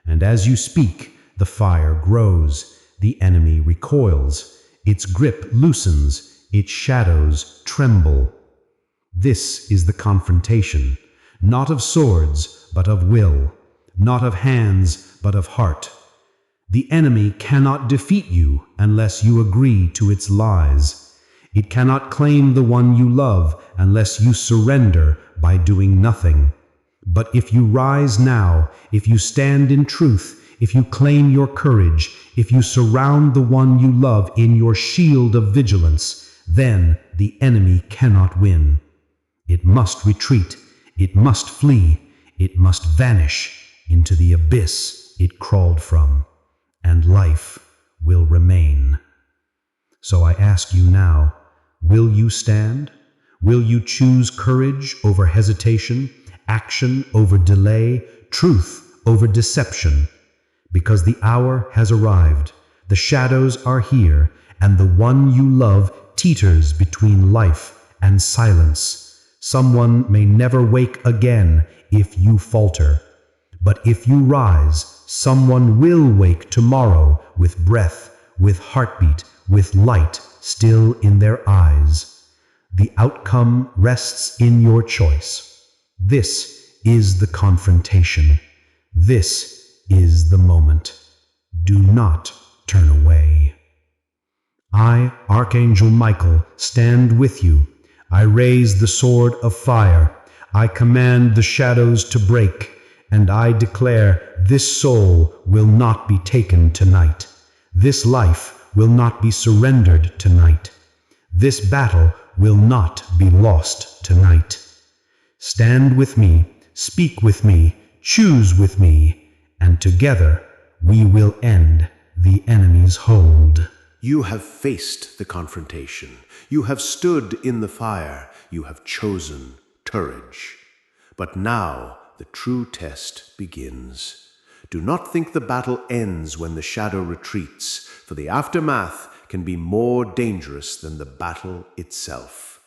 And as you speak, the fire grows. The enemy recoils. Its grip loosens. Its shadows tremble. This is the confrontation, not of swords, but of will, not of hands, but of heart. The enemy cannot defeat you unless you agree to its lies. It cannot claim the one you love unless you surrender by doing nothing. But if you rise now, if you stand in truth, if you claim your courage, if you surround the one you love in your shield of vigilance, then the enemy cannot win. It must retreat, it must flee, it must vanish into the abyss it crawled from, and life will remain. So I ask you now, will you stand? Will you choose courage over hesitation, action over delay, truth over deception? Because the hour has arrived, the shadows are here, and the one you love teeters between life and silence. Someone may never wake again if you falter. But if you rise, someone will wake tomorrow with breath, with heartbeat, with light still in their eyes. The outcome rests in your choice. This is the confrontation. This is the moment. Do not turn away. I, Archangel Michael, stand with you. I raise the sword of fire. I command the shadows to break, and I declare this soul will not be taken tonight. This life will not be surrendered tonight. This battle will not be lost tonight. Stand with me, speak with me, choose with me, and together we will end the enemy's hold. You have faced the confrontation. You have stood in the fire. You have chosen courage. But now the true test begins. Do not think the battle ends when the shadow retreats, for the aftermath can be more dangerous than the battle itself.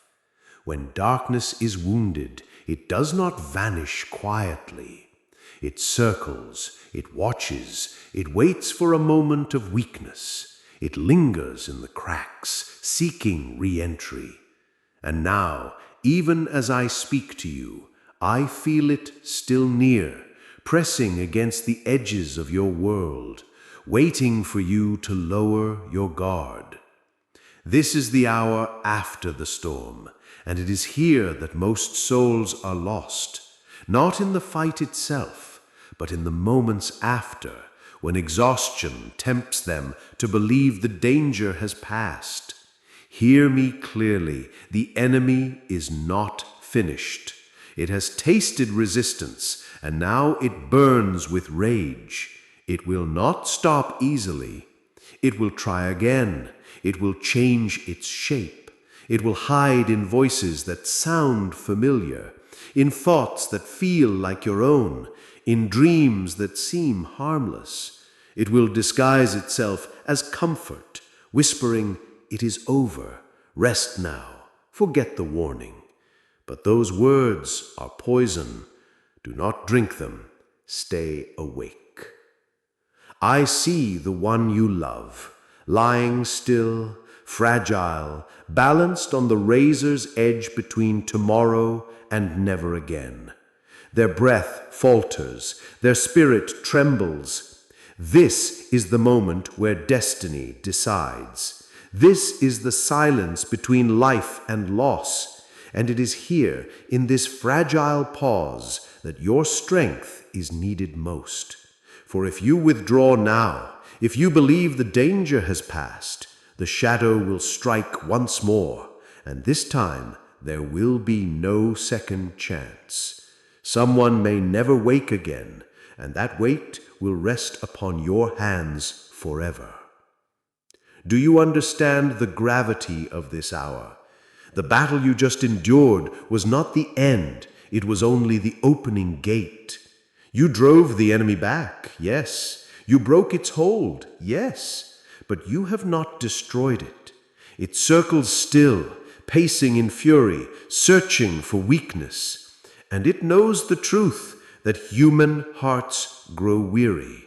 When darkness is wounded, it does not vanish quietly. It circles, it watches, it waits for a moment of weakness. It lingers in the cracks, seeking re-entry. And now, even as I speak to you, I feel it still near, pressing against the edges of your world, waiting for you to lower your guard. This is the hour after the storm, and it is here that most souls are lost, not in the fight itself, but in the moments after, when exhaustion tempts them to believe the danger has passed. Hear me clearly, the enemy is not finished. It has tasted resistance, and now it burns with rage. It will not stop easily. It will try again. It will change its shape. It will hide in voices that sound familiar, in thoughts that feel like your own, in dreams that seem harmless. It will disguise itself as comfort, whispering, "It is over. Rest now. Forget the warning." But those words are poison. Do not drink them. Stay awake. I see the one you love, lying still, fragile, balanced on the razor's edge between tomorrow and never again. Their breath falters, their spirit trembles. This is the moment where destiny decides. This is the silence between life and loss, and it is here, in this fragile pause, that your strength is needed most. For if you withdraw now, if you believe the danger has passed, the shadow will strike once more, and this time there will be no second chance. Someone may never wake again, and that weight will rest upon your hands forever. Do you understand the gravity of this hour? The battle you just endured was not the end, it was only the opening gate. You drove the enemy back, yes. You broke its hold, yes. But you have not destroyed it. It circles still, pacing in fury, searching for weakness. And it knows the truth that human hearts grow weary.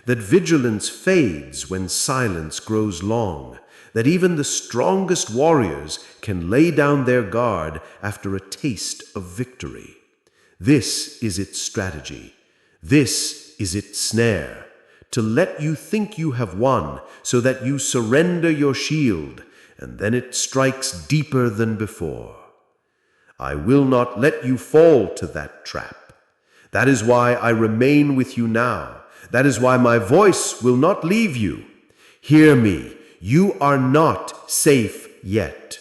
that vigilance fades when silence grows long, that even the strongest warriors can lay down their guard after a taste of victory. This is its strategy. This is its snare, to let you think you have won, so that you surrender your shield, and then it strikes deeper than before. I will not let you fall to that trap. That is why I remain with you now. That is why my voice will not leave you. Hear me, you are not safe yet.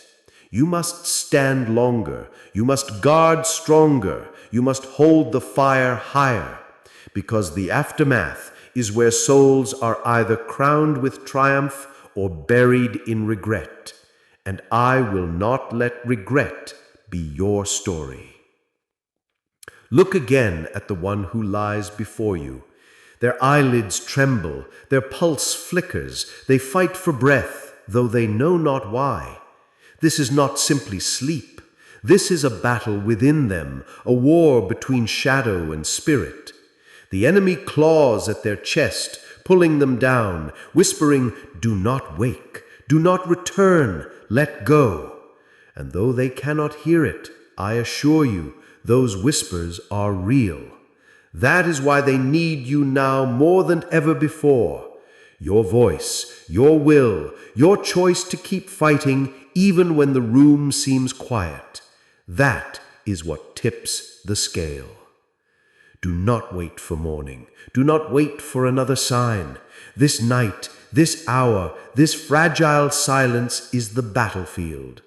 You must stand longer. You must guard stronger. You must hold the fire higher, because the aftermath is where souls are either crowned with triumph or buried in regret. And I will not let regret be your story. Look again at the one who lies before you. Their eyelids tremble, their pulse flickers, they fight for breath, though they know not why. This is not simply sleep. This is a battle within them, a war between shadow and spirit. The enemy claws at their chest, pulling them down, whispering, "Do not wake, do not return, let go." And though they cannot hear it, I assure you, those whispers are real. That is why they need you now more than ever before. Your voice, your will, your choice to keep fighting even when the room seems quiet. That is what tips the scale. Do not wait for morning. Do not wait for another sign. This night, this hour, this fragile silence is the battlefield.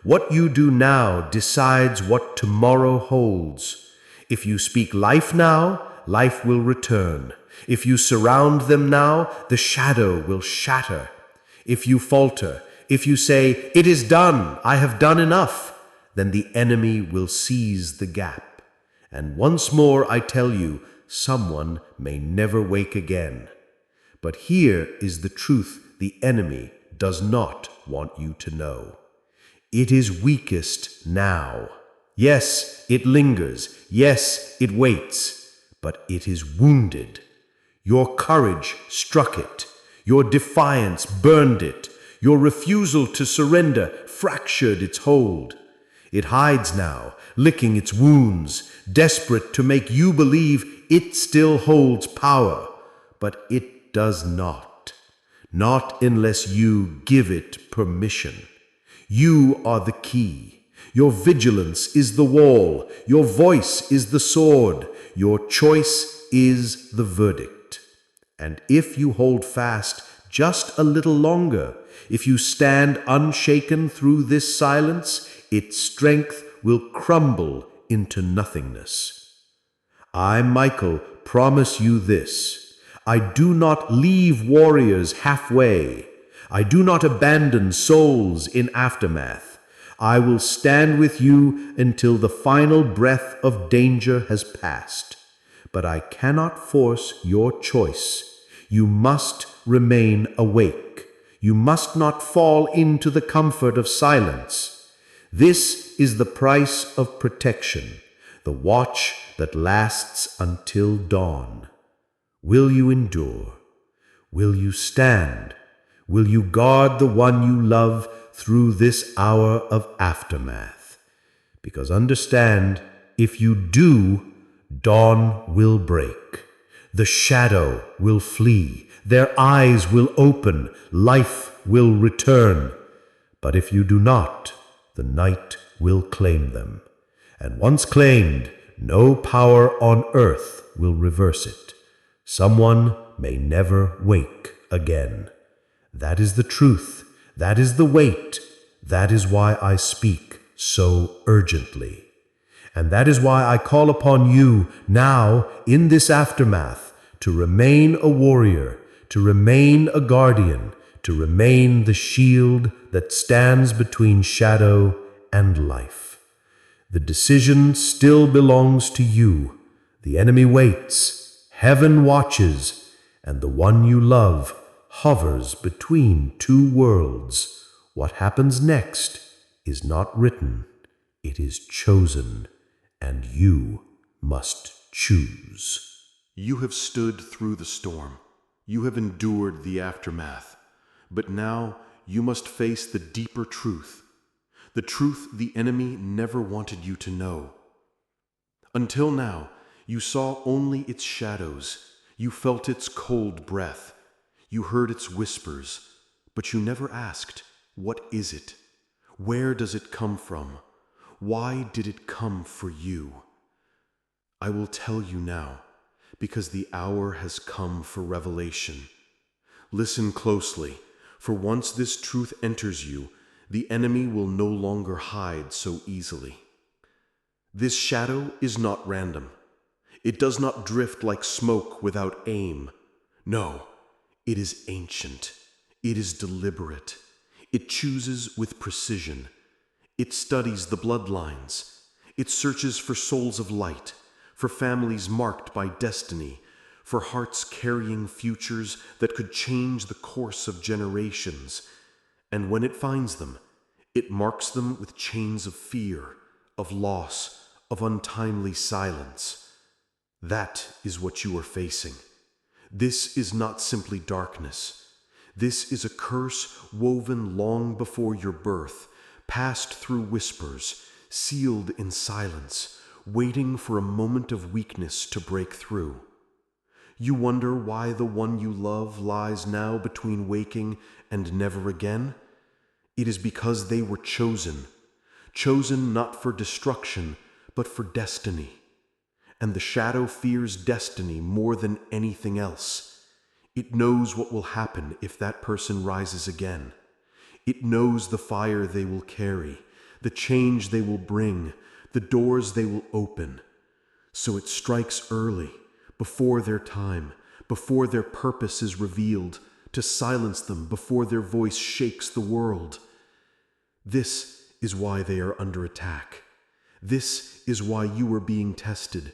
What you do now decides what tomorrow holds. If you speak life now, life will return. If you surround them now, the shadow will shatter. If you falter, if you say, "It is done, I have done enough," then the enemy will seize the gap. And once more I tell you, someone may never wake again. But here is the truth the enemy does not want you to know. It is weakest now. Yes, it lingers. Yes, it waits. But it is wounded. Your courage struck it. Your defiance burned it. Your refusal to surrender fractured its hold. It hides now, licking its wounds, desperate to make you believe it still holds power. But it does not. Not unless you give it permission. You are the key. Your vigilance is the wall. Your voice is the sword. Your choice is the verdict. And if you hold fast just a little longer, if you stand unshaken through this silence, its strength will crumble into nothingness. I, Michael, promise you this. I do not leave warriors halfway. I do not abandon souls in aftermath. I will stand with you until the final breath of danger has passed. But I cannot force your choice. You must remain awake. You must not fall into the comfort of silence. This is the price of protection, the watch that lasts until dawn. Will you endure? Will you stand? Will you guard the one you love through this hour of aftermath? Because understand, if you do, dawn will break. The shadow will flee. Their eyes will open. Life will return. But if you do not, the night will claim them. And once claimed, no power on earth will reverse it. Someone may never wake again. That is the truth. That is the weight. That is why I speak so urgently. And that is why I call upon you now in this aftermath to remain a warrior, to remain a guardian, to remain the shield that stands between shadow and life. The decision still belongs to you. The enemy waits, heaven watches, and the one you love hovers between two worlds. What happens next is not written, it is chosen, and you must choose. You have stood through the storm. You have endured the aftermath, but now you must face the deeper truth, the truth the enemy never wanted you to know. Until now, you saw only its shadows, you felt its cold breath, you heard its whispers, but you never asked, what is it? Where does it come from? Why did it come for you? I will tell you now, because the hour has come for revelation. Listen closely, for once this truth enters you, the enemy will no longer hide so easily. This shadow is not random. It does not drift like smoke without aim. No, it is ancient. It is deliberate. It chooses with precision. It studies the bloodlines. It searches for souls of light, for families marked by destiny, for hearts carrying futures that could change the course of generations. And when it finds them, it marks them with chains of fear, of loss, of untimely silence. That is what you are facing. This is not simply darkness. This is a curse woven long before your birth, passed through whispers, sealed in silence, waiting for a moment of weakness to break through. You wonder why the one you love lies now between waking and never again? It is because they were chosen not for destruction, but for destiny. And the shadow fears destiny more than anything else. It knows what will happen if that person rises again. It knows the fire they will carry, the change they will bring, the doors they will open. So it strikes early, before their time, before their purpose is revealed, to silence them before their voice shakes the world. This is why they are under attack. This is why you are being tested,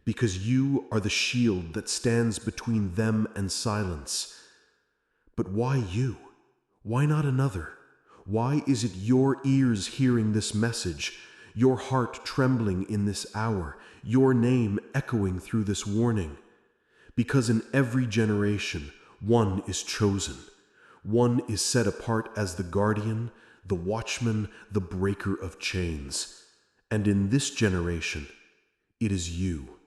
because you are the shield that stands between them and silence. But why you? Why not another? Why is it your ears hearing this message, your heart trembling in this hour, your name echoing through this warning? Because in every generation, one is chosen. One is set apart as the guardian, the watchman, the breaker of chains. And in this generation, it is you.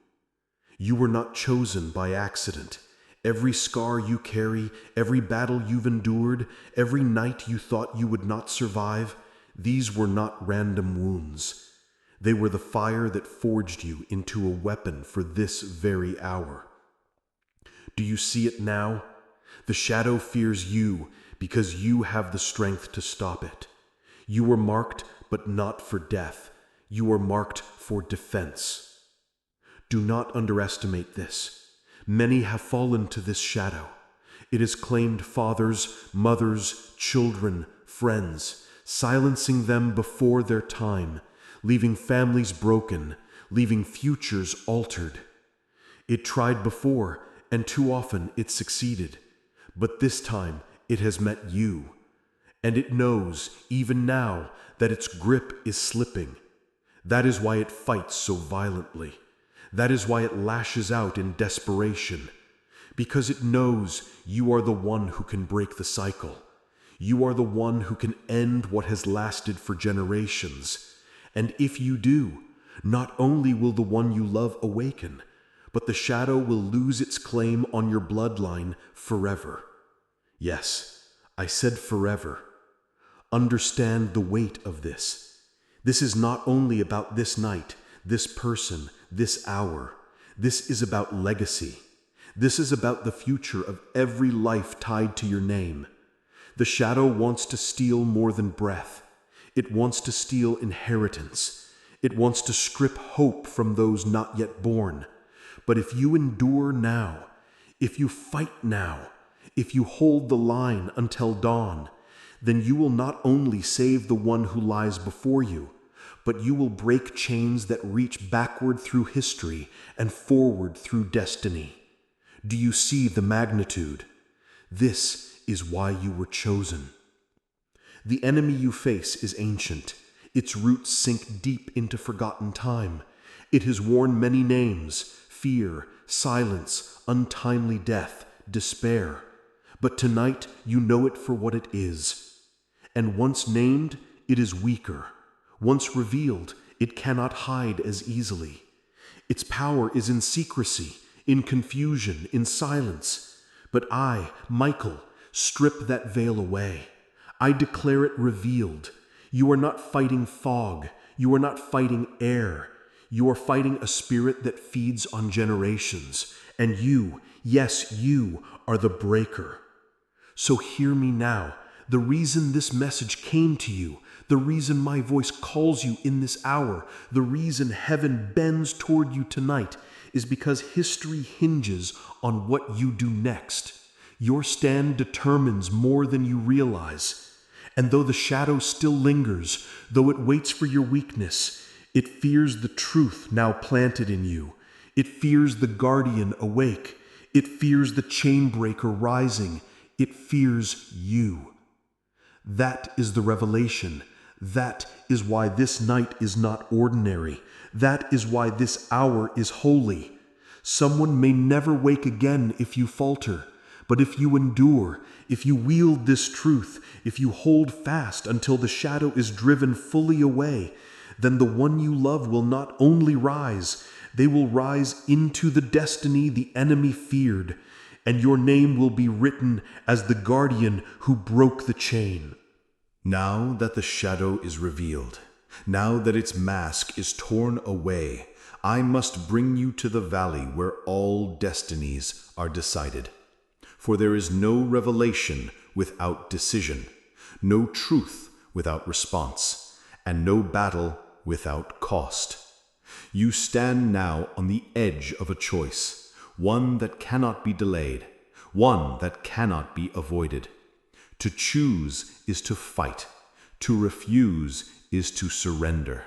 You were not chosen by accident. Every scar you carry, every battle you've endured, every night you thought you would not survive, these were not random wounds. They were the fire that forged you into a weapon for this very hour. Do you see it now? The shadow fears you because you have the strength to stop it. You were marked, but not for death. You were marked for defense. Do not underestimate this. Many have fallen to this shadow. It has claimed fathers, mothers, children, friends, silencing them before their time, leaving families broken, leaving futures altered. It tried before, and too often it succeeded. But this time it has met you. And it knows, even now, that its grip is slipping. That is why it fights so violently. That is why it lashes out in desperation. Because it knows you are the one who can break the cycle. You are the one who can end what has lasted for generations. And if you do, not only will the one you love awaken, but the shadow will lose its claim on your bloodline forever. Yes, I said forever. Understand the weight of this. This is not only about this night, this person, this hour. This is about legacy. This is about the future of every life tied to your name. The shadow wants to steal more than breath. It wants to steal inheritance. It wants to strip hope from those not yet born. But if you endure now, if you fight now, if you hold the line until dawn, then you will not only save the one who lies before you, but you will break chains that reach backward through history and forward through destiny. Do you see the magnitude? This is why you were chosen. The enemy you face is ancient. Its roots sink deep into forgotten time. It has worn many names: fear, silence, untimely death, despair. But tonight you know it for what it is. And once named, it is weaker. Once revealed, it cannot hide as easily. Its power is in secrecy, in confusion, in silence. But I, Michael, strip that veil away. I declare it revealed. You are not fighting fog. You are not fighting air. You are fighting a spirit that feeds on generations. And you, yes, you are the breaker. So hear me now. The reason this message came to you, the reason my voice calls you in this hour, the reason heaven bends toward you tonight is because history hinges on what you do next. Your stand determines more than you realize. And though the shadow still lingers, though it waits for your weakness, it fears the truth now planted in you. It fears the guardian awake. It fears the chain breaker rising. It fears you. That is the revelation. That is why this night is not ordinary. That is why this hour is holy. Someone may never wake again if you falter, but if you endure, if you wield this truth, if you hold fast until the shadow is driven fully away, then the one you love will not only rise, they will rise into the destiny the enemy feared, and your name will be written as the guardian who broke the chain. Now that the shadow is revealed, now that its mask is torn away, I must bring you to the valley where all destinies are decided. For there is no revelation without decision, no truth without response, and no battle without cost. You stand now on the edge of a choice, one that cannot be delayed, one that cannot be avoided. To choose is to fight. To refuse is to surrender.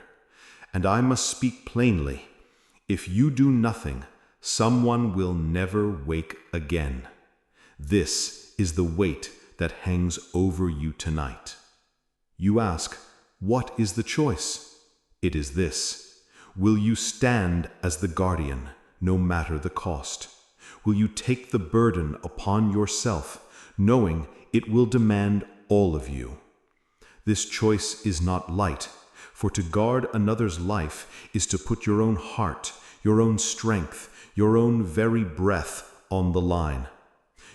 And I must speak plainly. If you do nothing, someone will never wake again. This is the weight that hangs over you tonight. You ask, what is the choice? It is this. Will you stand as the guardian, no matter the cost? Will you take the burden upon yourself, knowing it will demand all of you? This choice is not light, for to guard another's life is to put your own heart, your own strength, your own very breath on the line.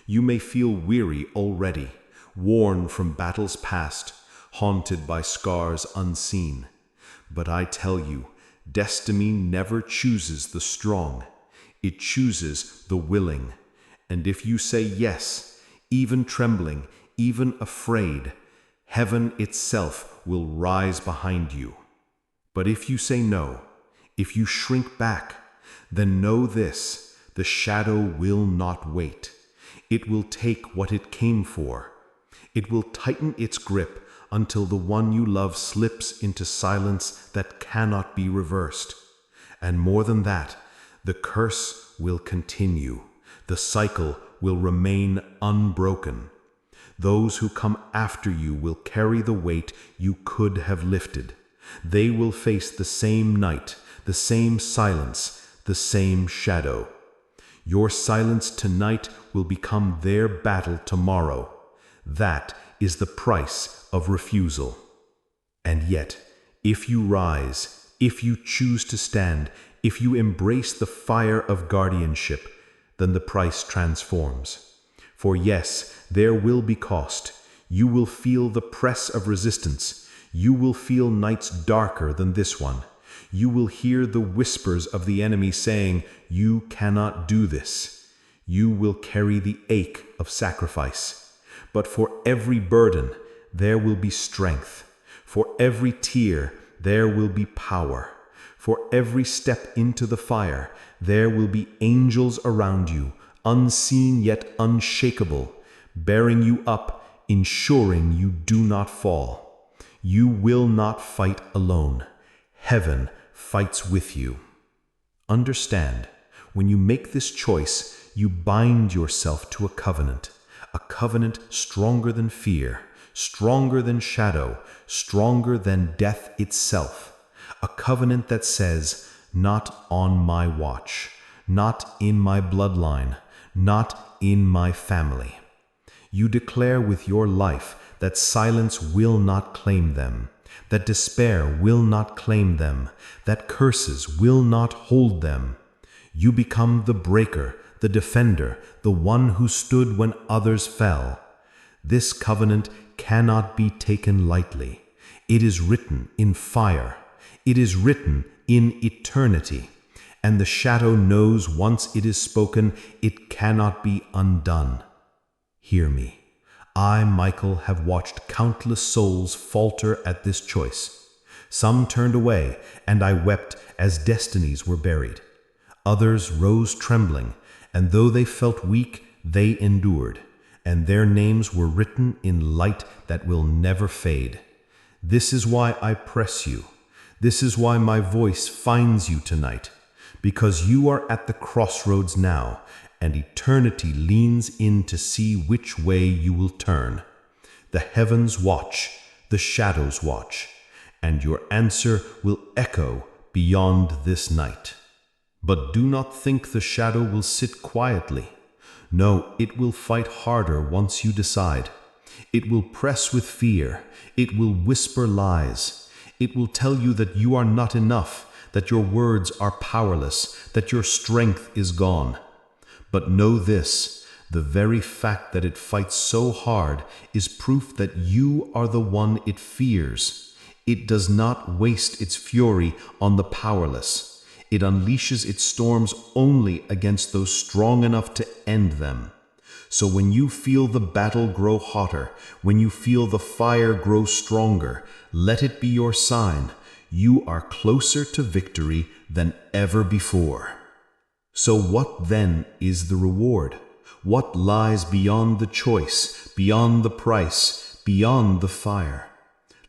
You may feel weary already, worn from battles past, haunted by scars unseen. But I tell you, destiny never chooses the strong. It chooses the willing. And if you say yes, even trembling, even afraid, heaven itself will rise behind you. But if you say no, if you shrink back, then know this, the shadow will not wait. It will take what it came for. It will tighten its grip until the one you love slips into silence that cannot be reversed. And more than that, the curse will continue. The cycle will remain unbroken. Those who come after you will carry the weight you could have lifted. They will face the same night, the same silence, the same shadow. Your silence tonight will become their battle tomorrow. That is the price of refusal. And yet, if you rise, if you choose to stand, if you embrace the fire of guardianship, then the price transforms. For yes, there will be cost. You will feel the press of resistance. You will feel nights darker than this one. You will hear the whispers of the enemy saying, "You cannot do this." You will carry the ache of sacrifice. But for every burden, there will be strength. For every tear, there will be power. For every step into the fire, there will be angels around you, unseen yet unshakable, bearing you up, ensuring you do not fall. You will not fight alone. Heaven fights with you. Understand, when you make this choice, you bind yourself to a covenant stronger than fear, stronger than shadow, stronger than death itself. A covenant that says, not on my watch, not in my bloodline, not in my family. You declare with your life that silence will not claim them, that despair will not claim them, that curses will not hold them. You become the breaker, the defender, the one who stood when others fell. This covenant cannot be taken lightly. It is written in fire. It is written in eternity. And the shadow knows once it is spoken, it cannot be undone. Hear me. I, Michael, have watched countless souls falter at this choice. Some turned away, and I wept as destinies were buried. Others rose trembling, and though they felt weak, they endured, and their names were written in light that will never fade. This is why I press you. This is why my voice finds you tonight, because you are at the crossroads now, and eternity leans in to see which way you will turn. The heavens watch, the shadows watch, and your answer will echo beyond this night. But do not think the shadow will sit quietly. No, it will fight harder once you decide. It will press with fear. It will whisper lies. It will tell you that you are not enough, that your words are powerless, that your strength is gone. But know this, the very fact that it fights so hard is proof that you are the one it fears. It does not waste its fury on the powerless. It unleashes its storms only against those strong enough to end them. So when you feel the battle grow hotter, when you feel the fire grow stronger, let it be your sign. You are closer to victory than ever before. So what then is the reward? What lies beyond the choice, beyond the price, beyond the fire?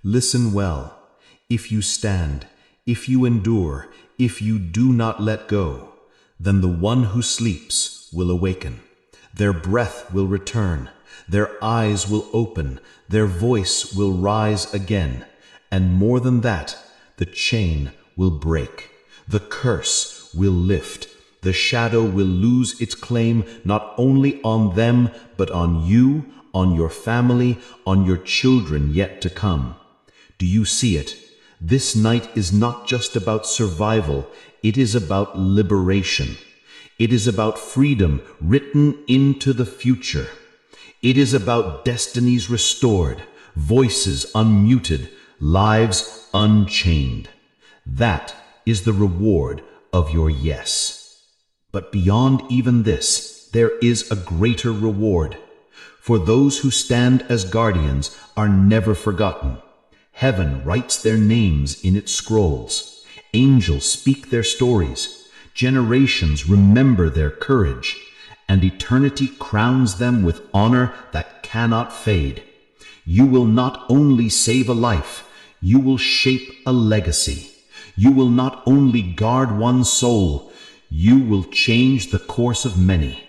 Listen well. If you stand, if you endure, if you do not let go, then the one who sleeps will awaken. Their breath will return, their eyes will open, their voice will rise again. And more than that, the chain will break, the curse will lift. The shadow will lose its claim not only on them, but on you, on your family, on your children yet to come. Do you see it? This night is not just about survival, it is about liberation. It is about freedom written into the future. It is about destinies restored, voices unmuted, lives unchained. That is the reward of your yes. But beyond even this, there is a greater reward. For those who stand as guardians are never forgotten. Heaven writes their names in its scrolls. Angels speak their stories. Generations remember their courage. And eternity crowns them with honor that cannot fade. You will not only save a life, you will shape a legacy. You will not only guard one soul, you will change the course of many.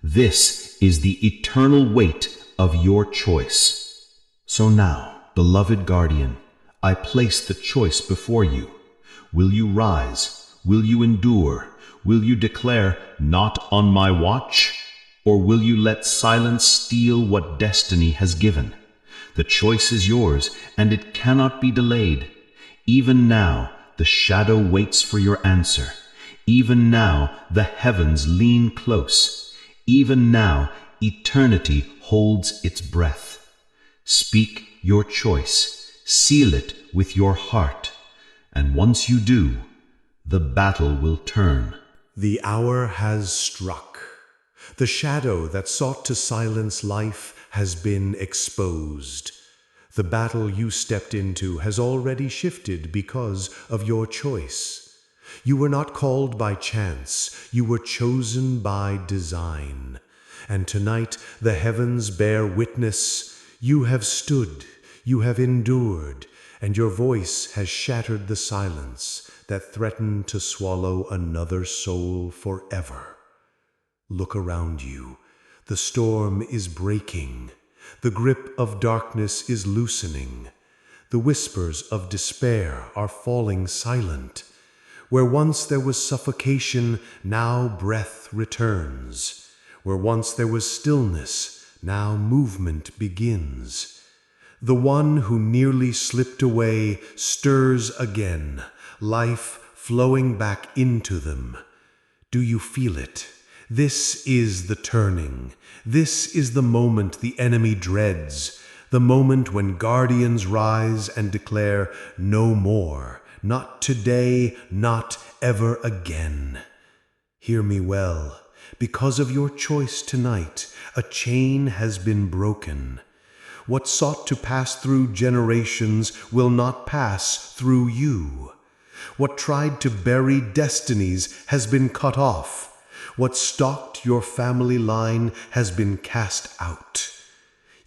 This is the eternal weight of your choice. So now, beloved guardian, I place the choice before you. Will you rise? Will you endure? Will you declare, "Not on my watch"? Or will you let silence steal what destiny has given? The choice is yours, and it cannot be delayed. Even now, the shadow waits for your answer. Even now, the heavens lean close. Even now, eternity holds its breath. Speak your choice. Seal it with your heart. And once you do, the battle will turn. The hour has struck. The shadow that sought to silence life has been exposed. The battle you stepped into has already shifted because of your choice. You were not called by chance, you were chosen by design. And tonight the heavens bear witness. You have stood, you have endured, and your voice has shattered the silence that threatened to swallow another soul forever. Look around you. The storm is breaking. The grip of darkness is loosening. The whispers of despair are falling silent. Where once there was suffocation, now breath returns. Where once there was stillness, now movement begins. The one who nearly slipped away stirs again, life flowing back into them. Do you feel it? This is the turning. This is the moment the enemy dreads, the moment when guardians rise and declare, "No more, not today, not ever again." Hear me well. Because of your choice tonight, a chain has been broken. What sought to pass through generations will not pass through you. What tried to bury destinies has been cut off. What stalked your family line has been cast out.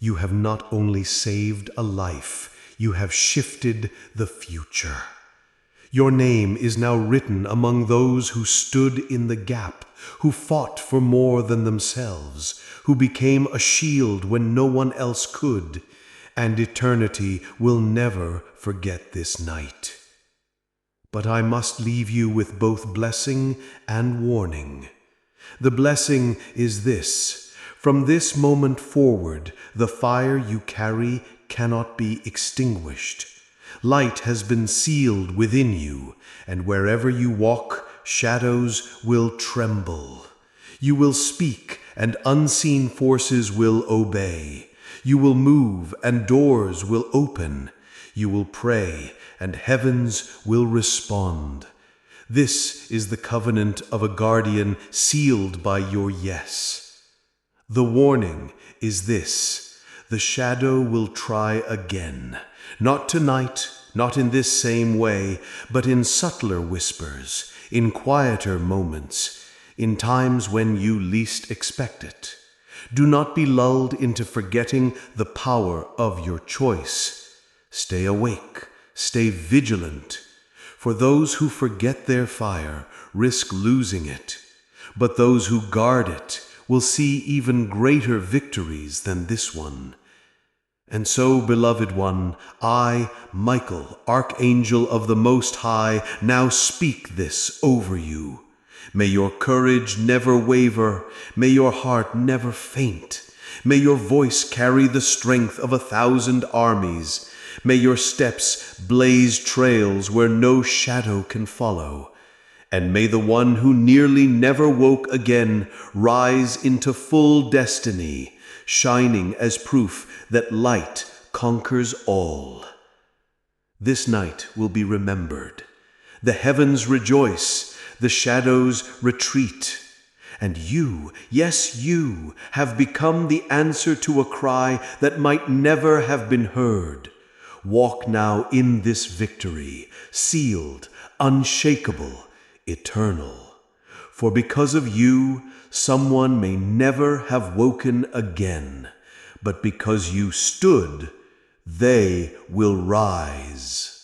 You have not only saved a life, you have shifted the future. Your name is now written among those who stood in the gap, who fought for more than themselves, who became a shield when no one else could, and eternity will never forget this night. But I must leave you with both blessing and warning. The blessing is this: from this moment forward, the fire you carry cannot be extinguished. Light has been sealed within you, and wherever you walk, shadows will tremble. You will speak, and unseen forces will obey. You will move, and doors will open. You will pray, and heavens will respond. This is the covenant of a guardian sealed by your yes. The warning is this: the shadow will try again. Not tonight, not in this same way, but in subtler whispers, in quieter moments, in times when you least expect it. Do not be lulled into forgetting the power of your choice. Stay awake, stay vigilant, for those who forget their fire risk losing it, but those who guard it will see even greater victories than this one. And so, beloved one, I, Michael, archangel of the Most High, now speak this over you. May your courage never waver, may your heart never faint, may your voice carry the strength of 1,000 armies, may your steps blaze trails where no shadow can follow, and may the one who nearly never woke again rise into full destiny, shining as proof that light conquers all. This night will be remembered. The heavens rejoice, the shadows retreat, and you, yes you, have become the answer to a cry that might never have been heard. Walk now in this victory, sealed, unshakable, eternal. For because of you, someone may never have woken again, but because you stood, they will rise.